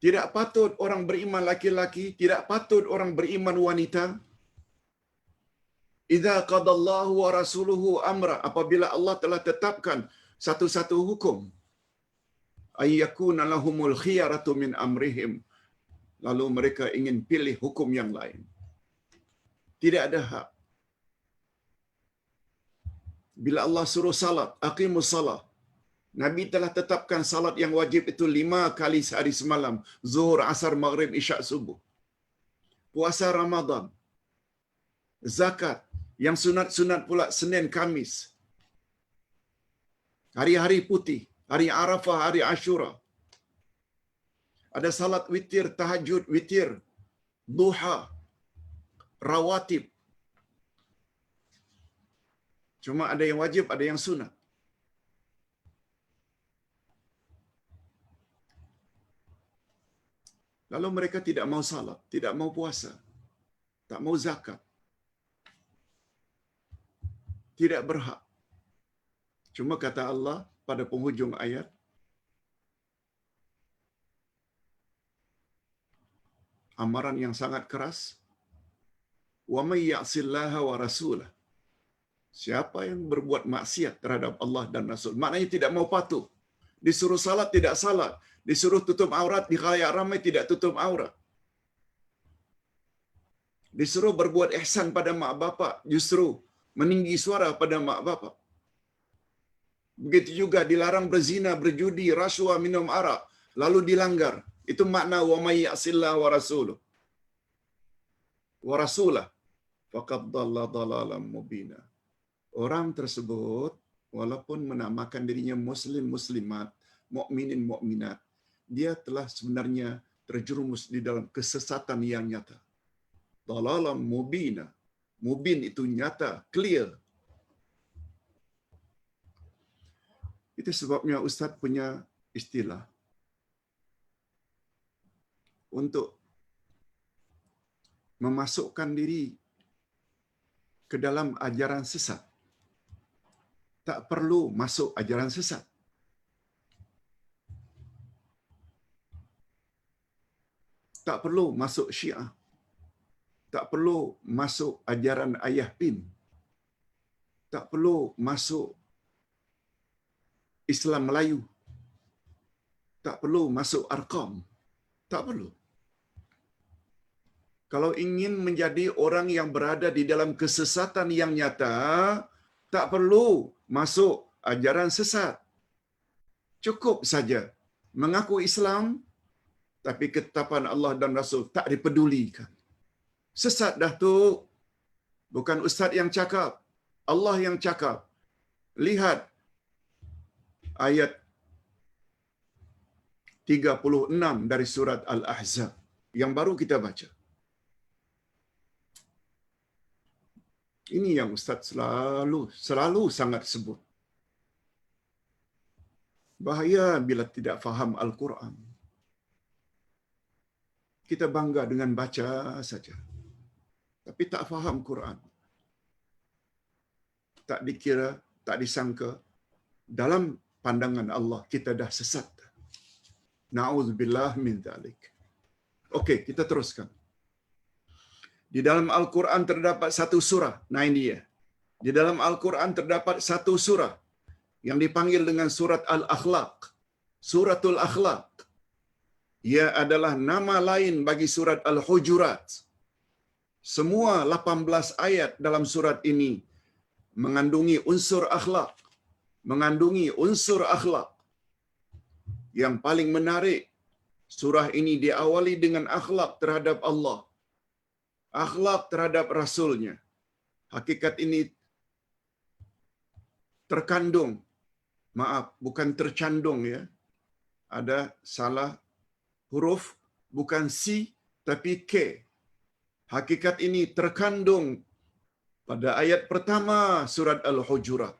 Tidak patut orang beriman laki-laki, tidak patut orang beriman wanita. Idza qadallahu wa rasuluhu amra, apabila Allah telah tetapkan satu-satu hukum, ay yakuna lahumul khiyaratu min amrihim, lalu mereka ingin pilih hukum yang lain. Tidak ada hak. Bila Allah suruh salat, aqimus salat, Nabi telah tetapkan salat yang wajib itu 5 kali sehari semalam, zuhur, asar, maghrib, isyak, subuh. Puasa Ramadan, zakat, yang sunat-sunat pula Senin, Kamis, hari-hari putih, hari Arafah, hari Ashura. Ada salat witir, tahajud, witir, duha, rawatib. Cuma ada yang wajib, ada yang sunat. Lalu mereka tidak mau salat, tidak mau puasa, tak mau zakat, tidak berhak. Cuma kata Allah pada penghujung ayat, amaran yang sangat keras, wa may ya'sillaha wa rasulah, siapa yang berbuat maksiat terhadap Allah dan Rasul, maknanya tidak mau patuh. Disuruh salat tidak salat, disuruh tutup aurat di khalayak ramai tidak tutup aurat. Disuruh berbuat ihsan pada mak bapak, justru meninggi suara pada mak bapak. Begitu juga dilarang berzina, berjudi, rasuah, minum arak, lalu dilanggar. Itu makna wa may ya'sillah wa rasuluh. Wa rasulah faqad dhalla dhalalan mubina. Orang tersebut walaupun menamakan dirinya muslim muslimat, mukminin mukminat, dia telah sebenarnya terjerumus di dalam kesesatan yang nyata. Dhalalan mubina. Mubin itu nyata, clear. Itu sebabnya Ustaz punya istilah untuk memasukkan diri ke dalam ajaran sesat. Tak perlu masuk ajaran sesat. Tak perlu masuk Syiah. Tak perlu masuk ajaran Ayah Pin. Tak perlu masuk Islam Melayu. Tak perlu masuk Arqam. Tak perlu. Kalau ingin menjadi orang yang berada di dalam kesesatan yang nyata, tak perlu masuk ajaran sesat. Cukup saja mengaku Islam, tapi ketetapan Allah dan Rasul tak dipedulikan. Sesat dah tu. Bukan ustaz yang cakap, Allah yang cakap. Lihat ayat 36 dari surat Al-Ahzab yang baru kita baca. Ini yang ustaz selalu sangat sebut. Bahaya bila tidak faham Al-Quran. Kita bangga dengan baca saja, tapi tak faham Quran. Tak dikira, tak disangka, dalam pandangan Allah kita dah sesat. Na'udzubillah min dzalik. Okey, kita teruskan. Di dalam Al-Quran terdapat satu surah. Nah ini dia. Di dalam Al-Quran terdapat satu surah yang dipanggil dengan surat Al-Akhlaq. Suratul Akhlaq. Ia adalah nama lain bagi surat Al-Hujurat. Semua 18 ayat dalam surat ini mengandungi unsur akhlak. Mengandungi unsur akhlak. Yang paling menarik, surah ini diawali dengan akhlak terhadap Allah. Akhlak terhadap Rasulnya. Hakikat ini terkandung. Maaf, bukan tercandung ya. Ada salah huruf, bukan si, tapi ke. Hakikat ini terkandung pada ayat pertama surat Al-Hujurat.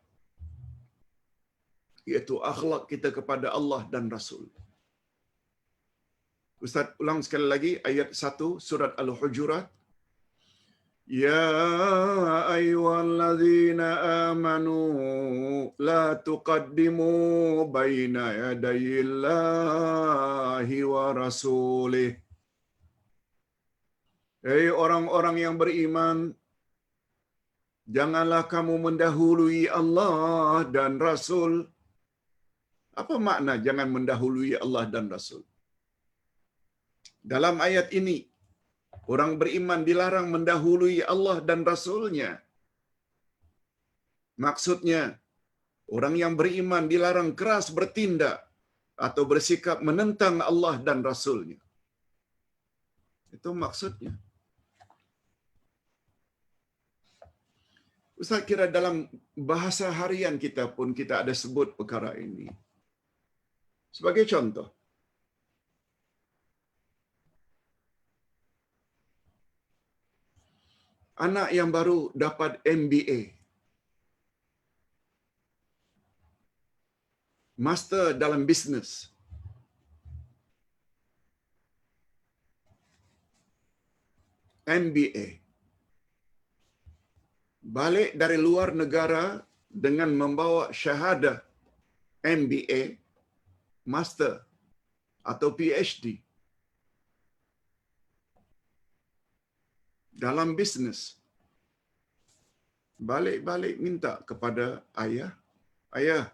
Iaitu akhlak kita kepada Allah dan Rasul. Ustaz ulang sekali lagi ayat 1 surat Al-Hujurat. Ya ayyuhallazina amanu la tuqaddimu baina yadayillahi wa rasulih. Hei orang-orang yang beriman, janganlah kamu mendahului Allah dan Rasul. Apa makna jangan mendahului Allah dan Rasul? Dalam ayat ini, orang beriman dilarang mendahului Allah dan Rasulnya. Maksudnya, orang yang beriman dilarang keras bertindak atau bersikap menentang Allah dan Rasulnya. Itu maksudnya. Ustaz kira dalam bahasa harian kita pun kita ada sebut perkara ini. Sebagai contoh, anak yang baru dapat MBA, Master dalam bisnes, MBA, balik dari luar negara dengan membawa syahadah MBA, Master atau PhD dalam bisnes. Balik-balik minta kepada ayah, ayah,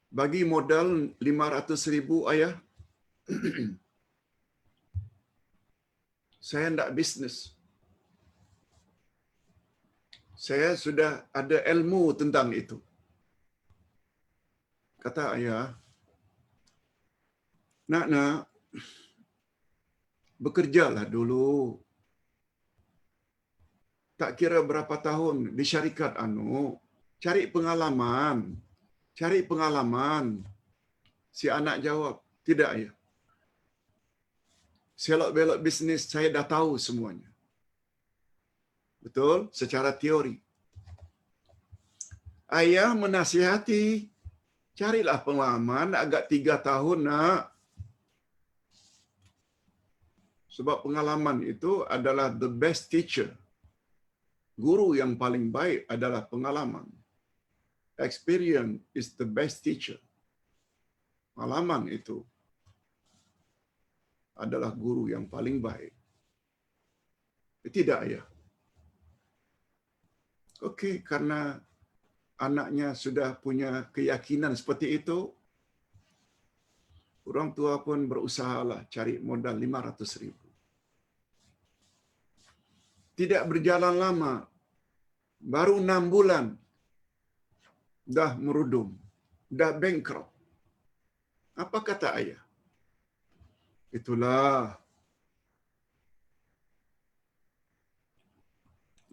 bagi modal 500,000 ayah. Saya hendak bisnes. Saya sudah ada ilmu tentang itu. Kata ayah, nak, bekerjalah dulu. Tak kira berapa tahun di syarikat cari pengalaman. Cari pengalaman. Si anak jawab, tidak ayah. Selok-belok bisnis saya dah tahu semuanya. Betul? Secara teori. Ayah menasihati, carilah pengalaman agak 3 tahun nak. Sebab pengalaman itu adalah the best teacher. Guru yang paling baik adalah pengalaman. Experience is the best teacher. Pengalaman itu adalah guru yang paling baik. Tidak ayah. Okey, karena anaknya sudah punya keyakinan seperti itu, orang tua pun berusahalah cari modal 500,000. Tidak berjalan lama, baru 6 bulan, dah merudum, dah bankrupt. Apa kata ayah? Itulah.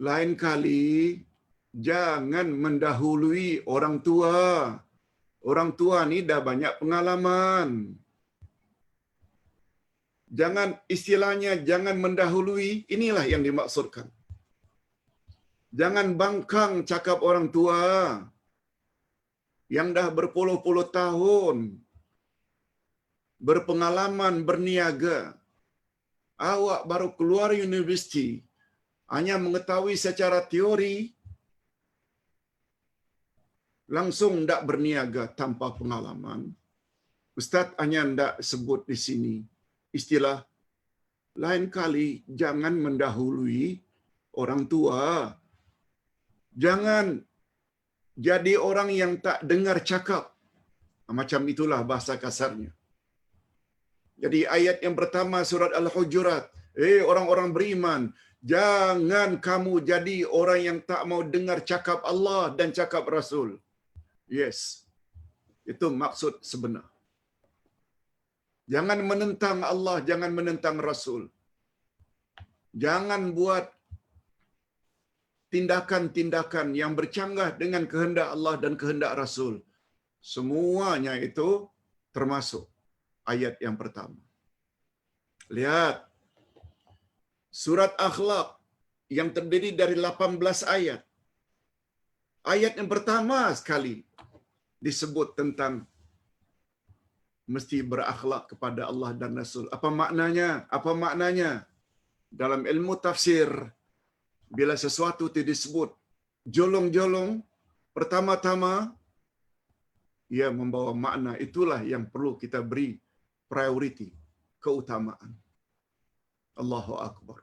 Lain kali, jangan mendahului orang tua. Orang tua ni dah banyak pengalaman. Jangan, istilahnya jangan mendahului, inilah yang dimaksudkan. Jangan bangkang cakap orang tua yang dah berpuluh-puluh tahun berpengalaman berniaga. Awak baru keluar universiti, hanya mengetahui secara teori, langsung ndak berniaga tanpa pengalaman. Ustaz hanya ndak sebut di sini istilah Lain kali jangan mendahului orang tua. Jangan jadi orang yang tak dengar cakap. Macam itulah bahasa kasarnya. Jadi ayat yang pertama surat Al-Hujurat, orang-orang beriman, jangan kamu jadi orang yang tak mau dengar cakap Allah dan cakap Rasul. Yes. Itu maksud sebenar. Jangan menentang Allah, jangan menentang Rasul. Jangan buat tindakan-tindakan yang bercanggah dengan kehendak Allah dan kehendak Rasul. Semuanya itu termasuk ayat yang pertama. Lihat. Surat Akhlaq yang terdiri dari 18 ayat. Ayat yang pertama sekali disebut tentang mesti berakhlak kepada Allah dan Rasul. Apa maknanya? Apa maknanya? Dalam ilmu tafsir, bila sesuatu itu disebut jolong-jolong, pertama-tama ia membawa makna, itulah yang perlu kita beri priority, keutamaan. Allahu Akbar.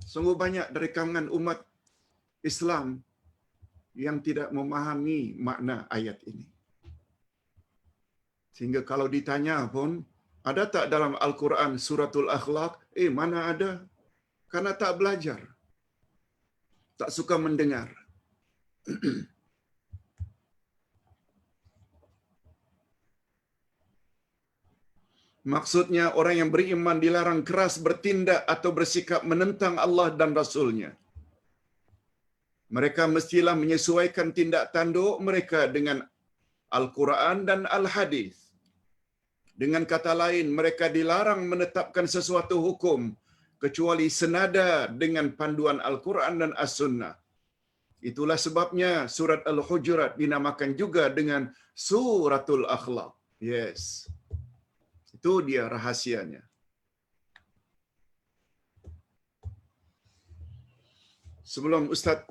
Sungguh banyak dari kalangan umat Islam yang tidak memahami makna ayat ini. Sehingga kalau ditanya pun, ada tak dalam Al-Quran suratul Akhlaq? Mana ada? Karena tak belajar. Tak suka mendengar. Maksudnya orang yang beriman dilarang keras bertindak atau bersikap menentang Allah dan Rasul-Nya. Mereka mestilah menyesuaikan tindak tanduk mereka dengan Al-Quran dan Al-Hadis. Dengan kata lain, mereka dilarang menetapkan sesuatu hukum kecuali senada dengan panduan Al-Quran dan As-Sunnah. Itulah sebabnya surat Al-Hujurat dinamakan juga dengan Suratul Akhlaq. Yes. Itu dia rahasianya. Sebelum Ustaz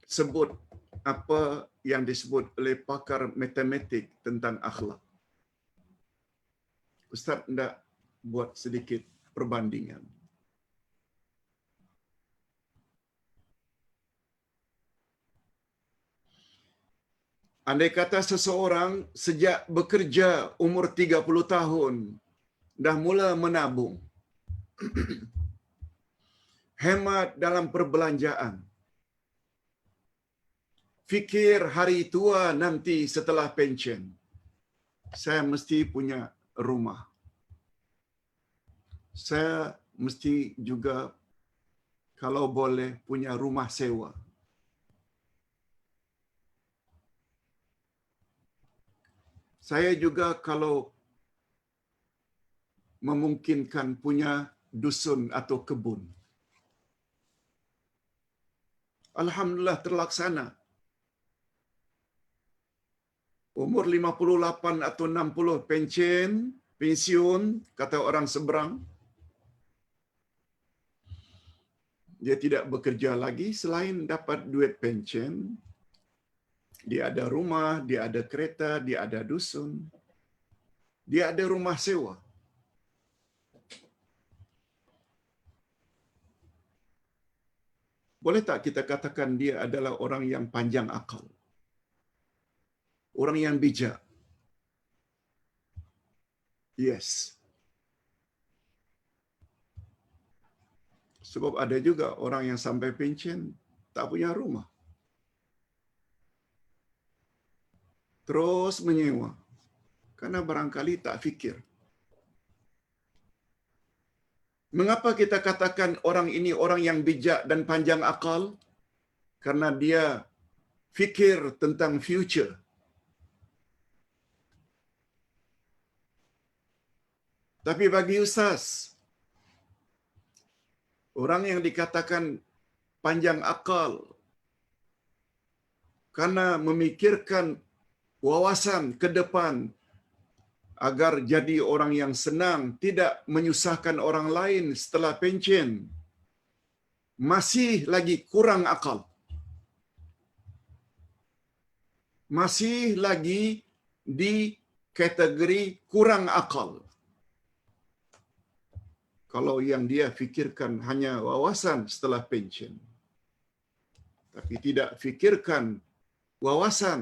sebut apa yang disebut oleh pakar matematik tentang akhlak, Ustaz hendak buat sedikit perbandingan. Andai kata seseorang sejak bekerja umur 30 tahun dah mula menabung, hemat dalam perbelanjaan, fikir hari tua nanti setelah pensiun, saya mesti punya rumah. Saya mesti juga kalau boleh punya rumah sewa. Saya juga kalau memungkinkan punya dusun atau kebun. Alhamdulillah terlaksana. Umur 58 atau 60 pensiun, kata orang seberang. Dia tidak bekerja lagi selain dapat duit pensiun. Dia ada rumah, dia ada kereta, dia ada dusun. Dia ada rumah sewa. Boleh tak kita katakan dia adalah orang yang panjang akal? Orang yang bijak? Yes. Sebab ada juga orang yang sampai pensiun tak punya rumah. Terus menyewa. Karena barangkali tak fikir. Mengapa kita katakan orang ini orang yang bijak dan panjang akal? Karena dia fikir tentang future. Tapi bagi Ustaz, orang yang dikatakan panjang akal karena memikirkan wawasan ke depan agar jadi orang yang senang, tidak menyusahkan orang lain setelah pensiun, masih lagi kurang akal. Masih lagi di kategori kurang akal. kalau yang dia fikirkan hanya wawasan setelah pensiun, tapi tidak fikirkan wawasan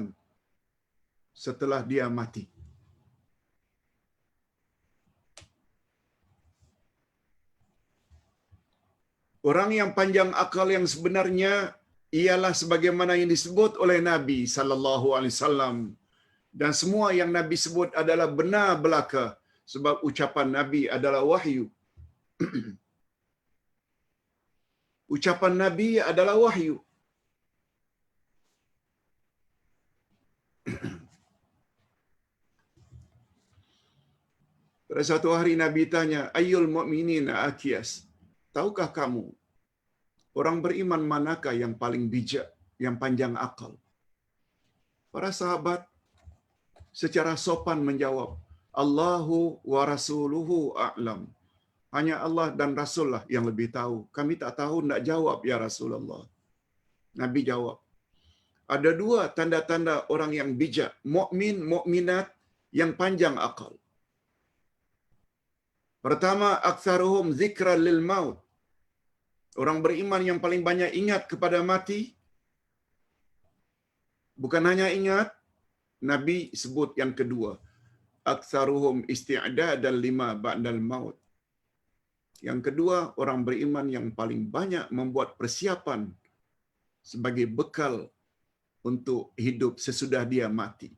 setelah dia mati. Orang yang panjang akal yang sebenarnya ialah sebagaimana yang disebut oleh Nabi sallallahu alaihi wasallam, dan semua yang Nabi sebut adalah benar belaka sebab ucapan Nabi adalah wahyu. Ucapan Nabi adalah wahyu. Pada satu hari Nabi tanya, "Ayyul mu'minina akyas?" Tahukah kamu orang beriman manakah yang paling bijak, yang panjang akal? Para sahabat secara sopan menjawab, "Allahu wa rasuluhu a'lam." Hanya Allah dan Rasul lah yang lebih tahu. Kami tak tahu nak jawab ya Rasulullah. Nabi jawab, ada dua tanda-tanda orang yang bijak, mukmin, mukminat yang panjang akal. Pertama, aktsaruhum zikran lil maut. Orang beriman yang paling banyak ingat kepada mati. Bukan hanya ingat, Nabi sebut yang kedua, aktsaruhum isti'dadan lima ba'dal maut. Yang kedua, orang beriman yang paling banyak membuat persiapan sebagai bekal untuk hidup sesudah dia mati.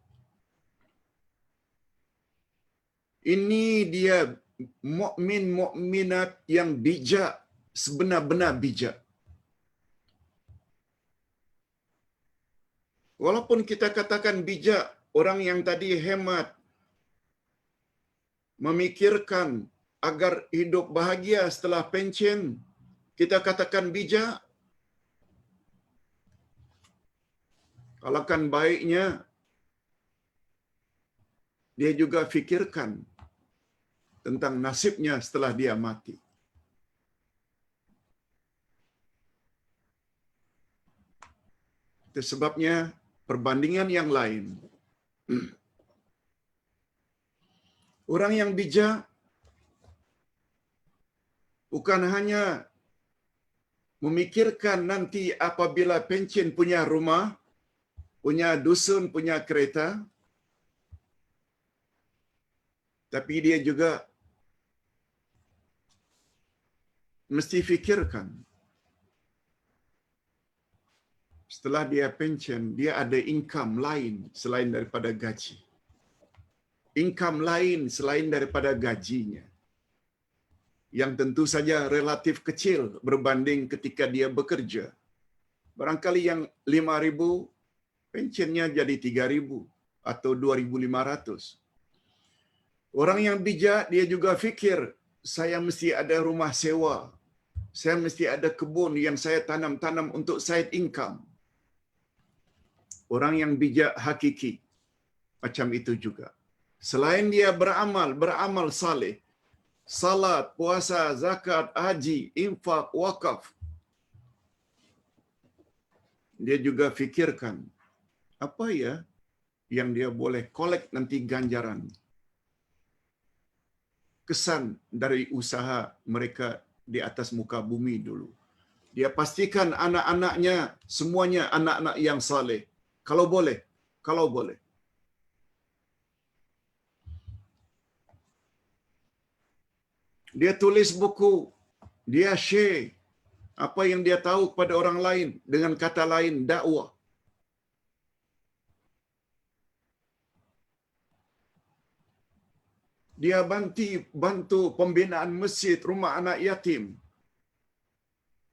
Ini dia mukmin mukminat yang bijak, sebenar-benar bijak. Walaupun kita katakan bijak, orang yang tadi hemat, memikirkan agar hidup bahagia setelah pensiun, kita katakan bijak. Alangkah baiknya dia juga fikirkan tentang nasibnya setelah dia mati. Itu sebabnya perbandingan yang lain. Orang yang bijak bukan hanya memikirkan nanti apabila pensiun punya rumah, punya dusun, punya kereta, tapi dia juga mesti fikirkan setelah dia pensiun, dia ada income lain selain daripada gaji. Income lain selain daripada gajinya, yang tentu saja relatif kecil berbanding ketika dia bekerja. Barangkali yang 5,000, pensiunnya jadi 3,000 atau 2,500. Orang yang bijak, dia juga fikir, saya mesti ada rumah sewa, saya mesti ada kebun yang saya tanam-tanam untuk side income. Orang yang bijak hakiki macam itu juga. Selain dia beramal saleh, salat, puasa, zakat, haji, infak, wakaf, dia juga fikirkan apa ya yang dia boleh kolek nanti ganjaran, kesan dari usaha mereka di atas muka bumi dulu. Dia pastikan anak-anaknya semuanya anak-anak yang saleh. Kalau boleh. Dia tulis buku, dia share apa yang dia tahu kepada orang lain, dengan kata lain dakwah. Dia bantu pembinaan masjid, rumah anak yatim.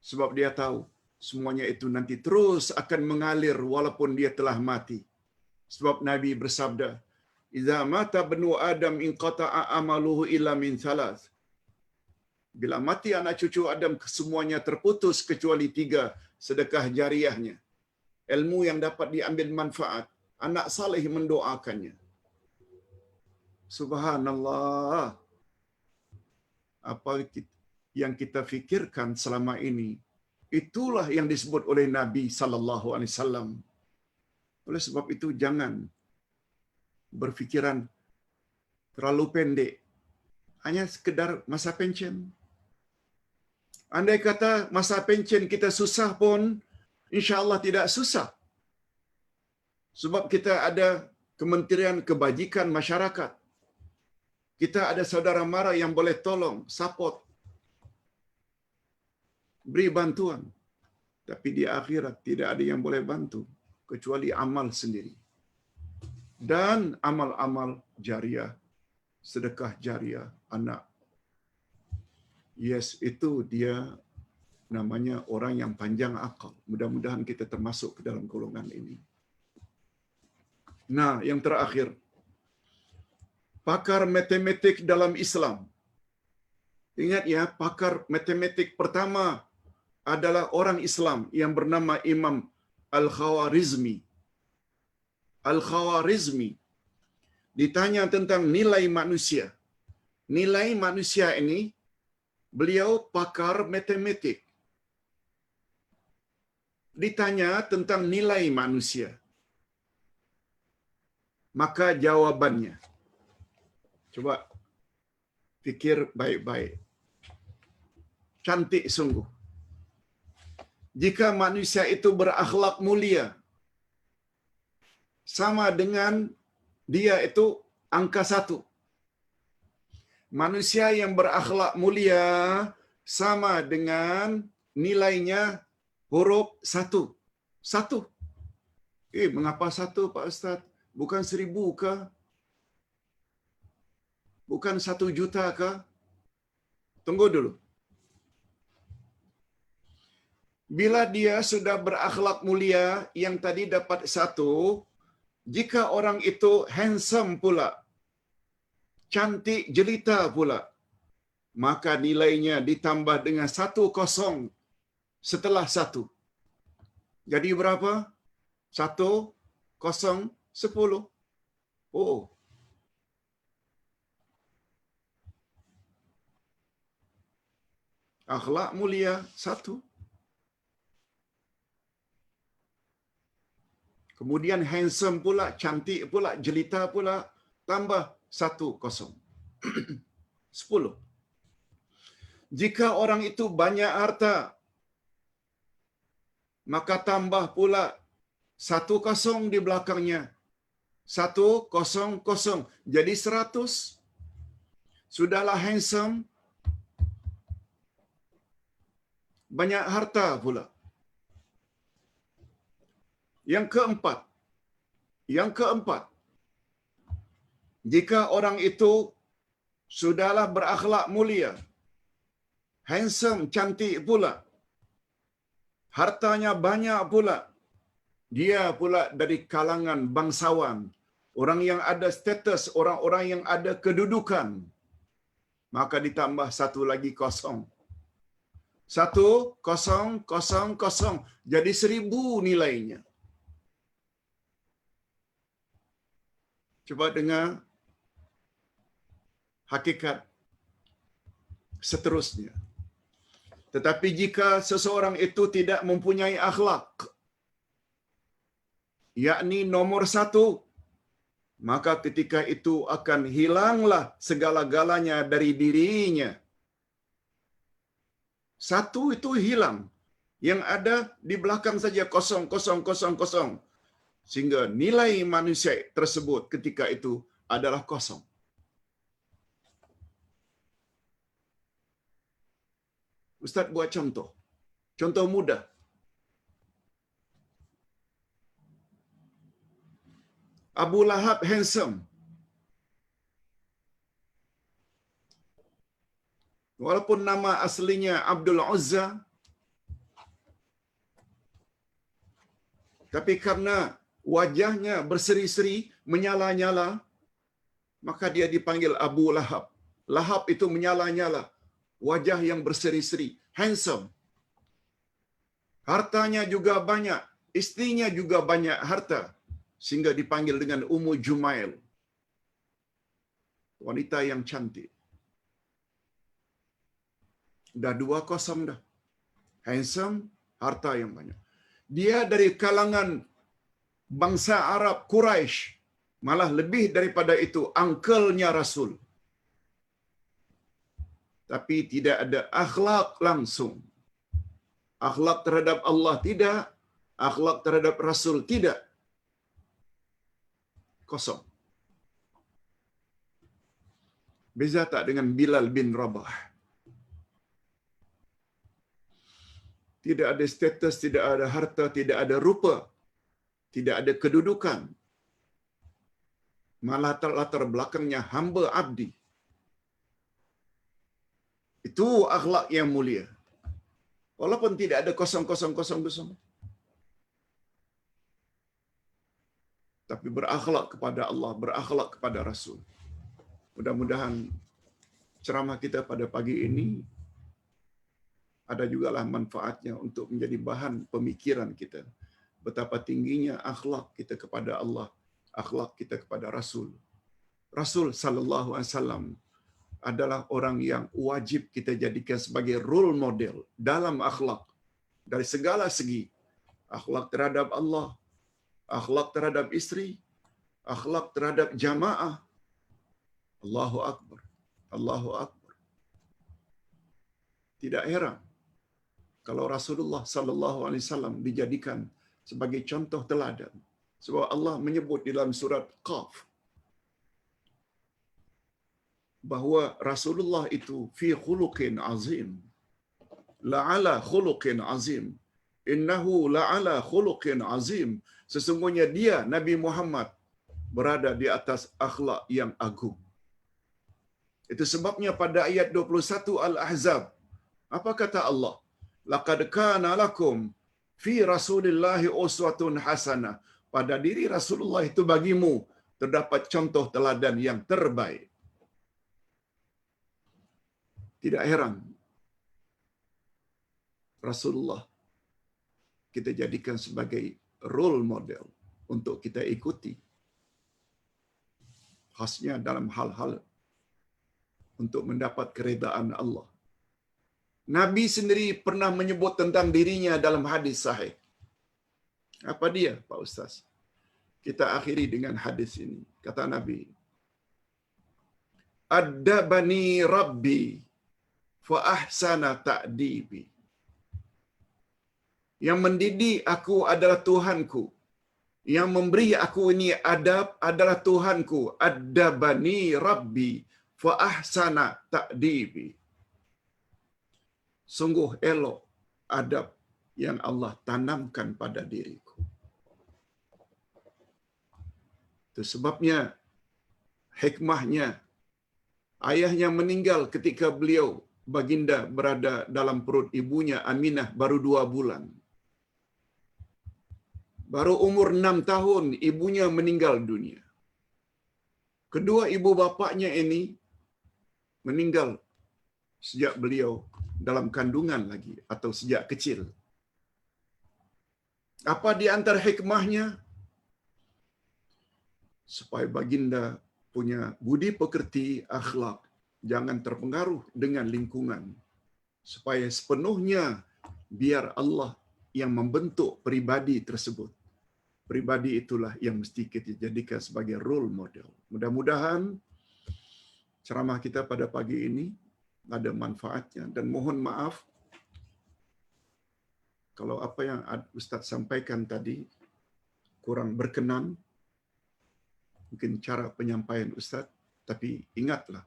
Sebab dia tahu semuanya itu nanti terus akan mengalir walaupun dia telah mati. Sebab Nabi bersabda, "Idza mata banu Adam inqata'a amaluhu illa min thalath." Bila mati anak cucu Adam, semuanya terputus kecuali 3, sedekah jariahnya, ilmu yang dapat diambil manfaat, anak saleh mendoakannya. Subhanallah. Apa yang kita fikirkan selama ini, itulah yang disebut oleh Nabi sallallahu alaihi wasallam. Oleh sebab itu jangan berfikiran terlalu pendek, hanya sekedar masa pensiun. Andai kata masa pencen kita susah pun, insya Allah tidak susah. Sebab kita ada Kementerian Kebajikan Masyarakat. Kita ada saudara mara yang boleh tolong, support, beri bantuan. Tapi di akhirat tidak ada yang boleh bantu kecuali amal sendiri. Dan amal-amal jariah, sedekah jariah anak. Yes, itu dia namanya orang yang panjang akal. Mudah-mudahan kita termasuk ke dalam golongan ini. Nah, yang terakhir, pakar matematik dalam Islam. Ingat ya, pakar matematik pertama adalah orang Islam yang bernama Imam Al-Khawarizmi. Al-Khawarizmi ditanya tentang nilai manusia. Nilai manusia ini, beliau pakar matematik. Ditanya tentang nilai manusia. Maka jawabannya, coba fikir baik-baik. Cantik sungguh. Jika manusia itu berakhlak mulia, sama dengan dia itu angka 1. Manusia yang berakhlak mulia sama dengan nilainya huruf 1. 1. Mengapa 1, Pak Ustaz? Bukan 1000 kah? Bukan 1 juta kah? Tunggu dulu. Bila dia sudah berakhlak mulia yang tadi dapat 1, jika orang itu handsome pula, cantik jelita pula, maka nilainya ditambah dengan 1 setelah 1. Jadi berapa? 1, 0, 10. Oh. Akhlak mulia 1. Kemudian handsome pula, cantik pula, jelita pula, tambah 1, 0. 10. Jika orang itu banyak harta, maka tambah pula 1 0 di belakangnya. 1 0 0. Jadi 100. Sudahlah handsome, banyak harta pula. Yang keempat, jika orang itu sudahlah berakhlak mulia, handsome, cantik pula, hartanya banyak pula, dia pula dari kalangan bangsawan, orang yang ada status, orang-orang yang ada kedudukan, maka ditambah 1 lagi 0. 1 0 0 0. Jadi 1000 nilainya. Coba dengar hakikat seterusnya. Tetapi jika seseorang itu tidak mempunyai akhlak, yakni nomor 1, maka ketika itu akan hilanglah segala-galanya dari dirinya. 1 itu hilang. Yang ada di belakang saja 0 0 0 0. Sehingga nilai manusia tersebut ketika itu adalah 0. Ustaz buat contoh. Contoh mudah. Abu Lahab handsome. Walaupun nama aslinya Abdul Uzza, tapi karena wajahnya berseri-seri, menyala-nyala, maka dia dipanggil Abu Lahab. Lahab itu menyala-nyala, wajah yang berseri-seri, handsome. Hartanya juga banyak, istrinya juga banyak harta, sehingga dipanggil dengan Ummu Jumail, wanita yang cantik. Dah 2 0 dah. Handsome, harta yang banyak. Dia dari kalangan bangsa Arab Quraisy, malah lebih daripada itu, angkelnya Rasul. tapi tidak ada akhlak langsung. Akhlak terhadap Allah tidak, akhlak terhadap Rasul tidak. Kosong. Beza tak dengan Bilal bin Rabah? Tidak ada status, tidak ada harta, tidak ada rupa, tidak ada kedudukan. Malah latar belakangnya hamba abdi. Itu akhlak yang mulia. Walaupun tidak ada kosong. Tapi berakhlak kepada Allah, berakhlak kepada Rasul. Mudah-mudahan ceramah kita pada pagi ini ada jugalah manfaatnya untuk menjadi bahan pemikiran kita. Betapa tingginya akhlak kita kepada Allah, akhlak kita kepada Rasul. Rasul sallallahu alaihi wasallam adalah orang yang wajib kita jadikan sebagai role model dalam akhlak dari segala segi. Akhlak terhadap Allah, akhlak terhadap istri, akhlak terhadap jamaah. Allahu Akbar. Allahu Akbar. Tidak heran kalau Rasulullah sallallahu alaihi wasallam dijadikan sebagai contoh teladan. Sebab Allah menyebut di dalam surat Qaf bahawa Rasulullah itu fi khuluqin azim. La'ala khuluqin azim. Innahu la'ala khuluqin azim. Sesungguhnya dia Nabi Muhammad berada di atas akhlak yang agung. Itu sebabnya pada ayat 21 Al-Ahzab, apa kata Allah? Laqad kana lakum fi Rasulillahi uswatun hasanah. Pada diri Rasulullah itu bagimu terdapat contoh teladan yang terbaik. Tidak heran Rasulullah kita jadikan sebagai role model untuk kita ikuti. Khasnya dalam hal-hal untuk mendapat keredaan Allah. Nabi sendiri pernah menyebut tentang dirinya dalam hadis sahih. Apa dia, Pak Ustaz? Kita akhiri dengan hadis ini. Kata Nabi, "Addabani Rabbi fa ahsana ta'dibi." Yang mendidik aku adalah Tuhanku. Yang memberi aku ini adab adalah Tuhanku. Addabani Rabbi fa ahsana ta'dibi. Sungguh elok adab yang Allah tanamkan pada diriku. Itu sebabnya hikmahnya ayahnya meninggal ketika beliau baginda berada dalam perut ibunya Aminah baru 2 bulan. Baru umur 6 tahun ibunya meninggal dunia. Kedua ibu bapaknya ini meninggal sejak beliau dalam kandungan lagi atau sejak kecil. Apa di antara hikmahnya? Supaya baginda punya budi pekerti, akhlak, jangan terpengaruh dengan lingkungan. Supaya sepenuhnya biar Allah yang membentuk pribadi tersebut. Pribadi itulah yang mesti kita jadikan sebagai role model. Mudah-mudahan ceramah kita pada pagi ini ada manfaatnya, dan mohon maaf kalau apa yang Ustaz sampaikan tadi kurang berkenan, mungkin cara penyampaian Ustaz, tapi ingatlah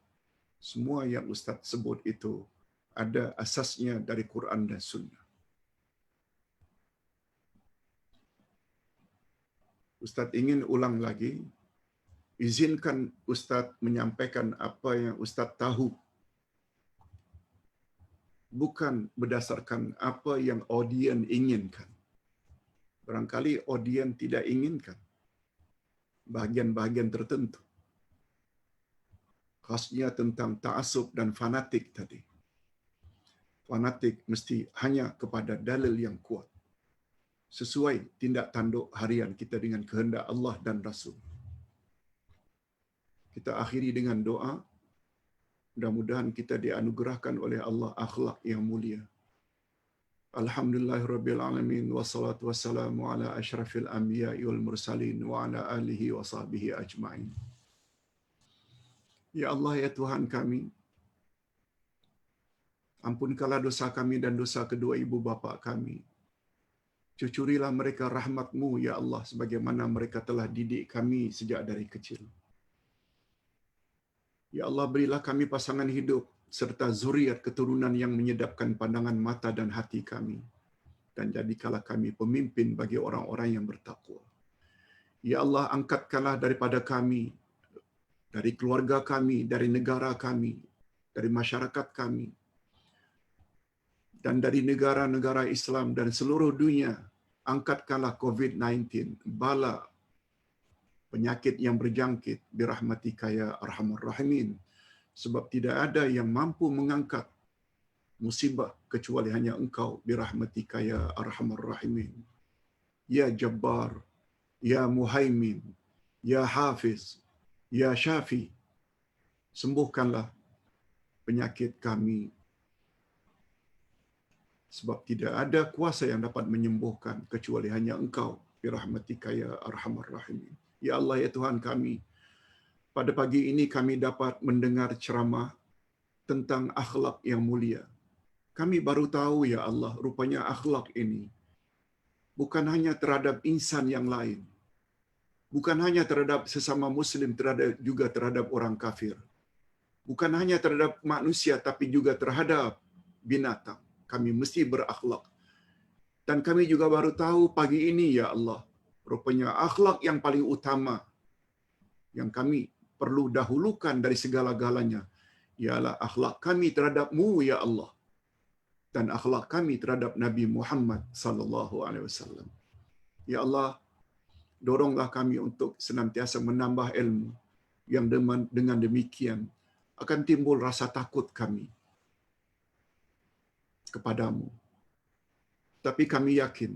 semua yang Ustaz sebut itu ada asasnya dari Quran dan Sunnah. Ustaz ingin ulang lagi, izinkan Ustaz menyampaikan apa yang Ustaz tahu, bukan berdasarkan apa yang audien inginkan. Barangkali audien tidak inginkan bahagian-bahagian tertentu. Khasnya tentang ta'assub dan fanatik tadi. Fanatik mesti hanya kepada dalil yang kuat, sesuai tindak tanduk harian kita dengan kehendak Allah dan Rasul. Kita akhiri dengan doa. Mudah-mudahan kita dianugerahkan oleh Allah akhlak yang mulia. Alhamdulillahirabbil alamin wassalatu wassalamu ala asyrafil anbiya'i wal mursalin wa ala alihi wa sahbihi ajmain. Ya Allah, ya Tuhan kami, Ampunkanlah dosa kami dan dosa kedua ibu bapa kami. Cucurilah mereka rahmat-Mu, ya Allah, sebagaimana mereka telah didik kami sejak dari kecil. Ya Allah, berilah kami pasangan hidup serta zuriat keturunan yang menyedapkan pandangan mata dan hati kami. Dan jadikanlah kami pemimpin bagi orang-orang yang bertakwa. Ya Allah, angkatkanlah daripada kami, dari keluarga kami, dari negara kami, dari masyarakat kami, dan dari negara-negara Islam dan seluruh dunia, angkatkanlah COVID-19, bala penyakit yang berjangkit, birahmatika ya arhamar rahimin. Sebab tidak ada yang mampu mengangkat musibah kecuali hanya Engkau, birahmatika ya arhamar rahimin. Ya Jabbar, ya Muhaimin, ya Hafiz, ya Syafi, sembuhkanlah penyakit kami. Sebab tidak ada kuasa yang dapat menyembuhkan kecuali hanya Engkau, birahmatika ya arhamar rahimin. Ya Allah, ya Tuhan kami, pada pagi ini kami dapat mendengar ceramah tentang akhlak yang mulia. Kami baru tahu, ya Allah, rupanya akhlak ini bukan hanya terhadap insan yang lain, bukan hanya terhadap sesama Muslim, juga terhadap orang kafir. Bukan hanya terhadap manusia, tapi juga terhadap binatang. Kami mesti berakhlak. Dan kami juga baru tahu pagi ini, ya Allah, rupanya akhlak yang paling utama yang kami perlu dahulukan dari segala-galanya ialah akhlak kami terhadap-Mu, ya Allah, dan akhlak kami terhadap Nabi Muhammad sallallahu alaihi wasallam. Ya Allah, doronglah kami untuk senantiasa menambah ilmu yang dengan demikian akan timbul rasa takut kami kepadamu. Tapi kami yakin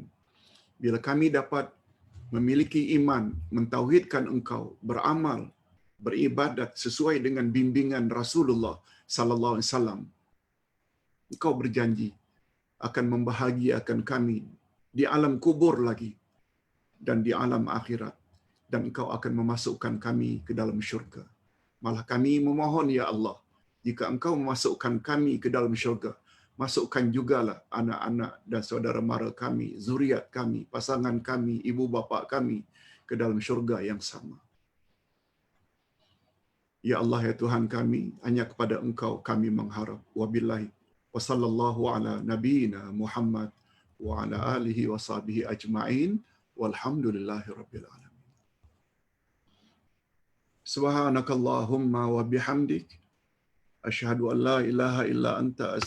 bila kami dapat memiliki iman, mentauhidkan Engkau, beramal, beribadat sesuai dengan bimbingan Rasulullah sallallahu alaihi wasallam, Engkau berjanji akan membahagiakan kami di alam kubur lagi dan di alam akhirat, dan Engkau akan memasukkan kami ke dalam syurga. Malah kami memohon, ya Allah, jika Engkau memasukkan kami ke dalam syurga, masukkan jugalah anak-anak dan saudara mara kami, zuriat kami, pasangan kami, ibu bapa kami ke dalam syurga yang sama. Ya Allah, ya Tuhan kami, hanya kepada Engkau kami mengharap. Wabillahi wa sallallahu ala nabiyyina Muhammad wa ala alihi wa sahbihi ajma'in walhamdulillahi rabbil alamin. Subhanakallahumma wa bihamdik asyhadu an la ilaha illa anta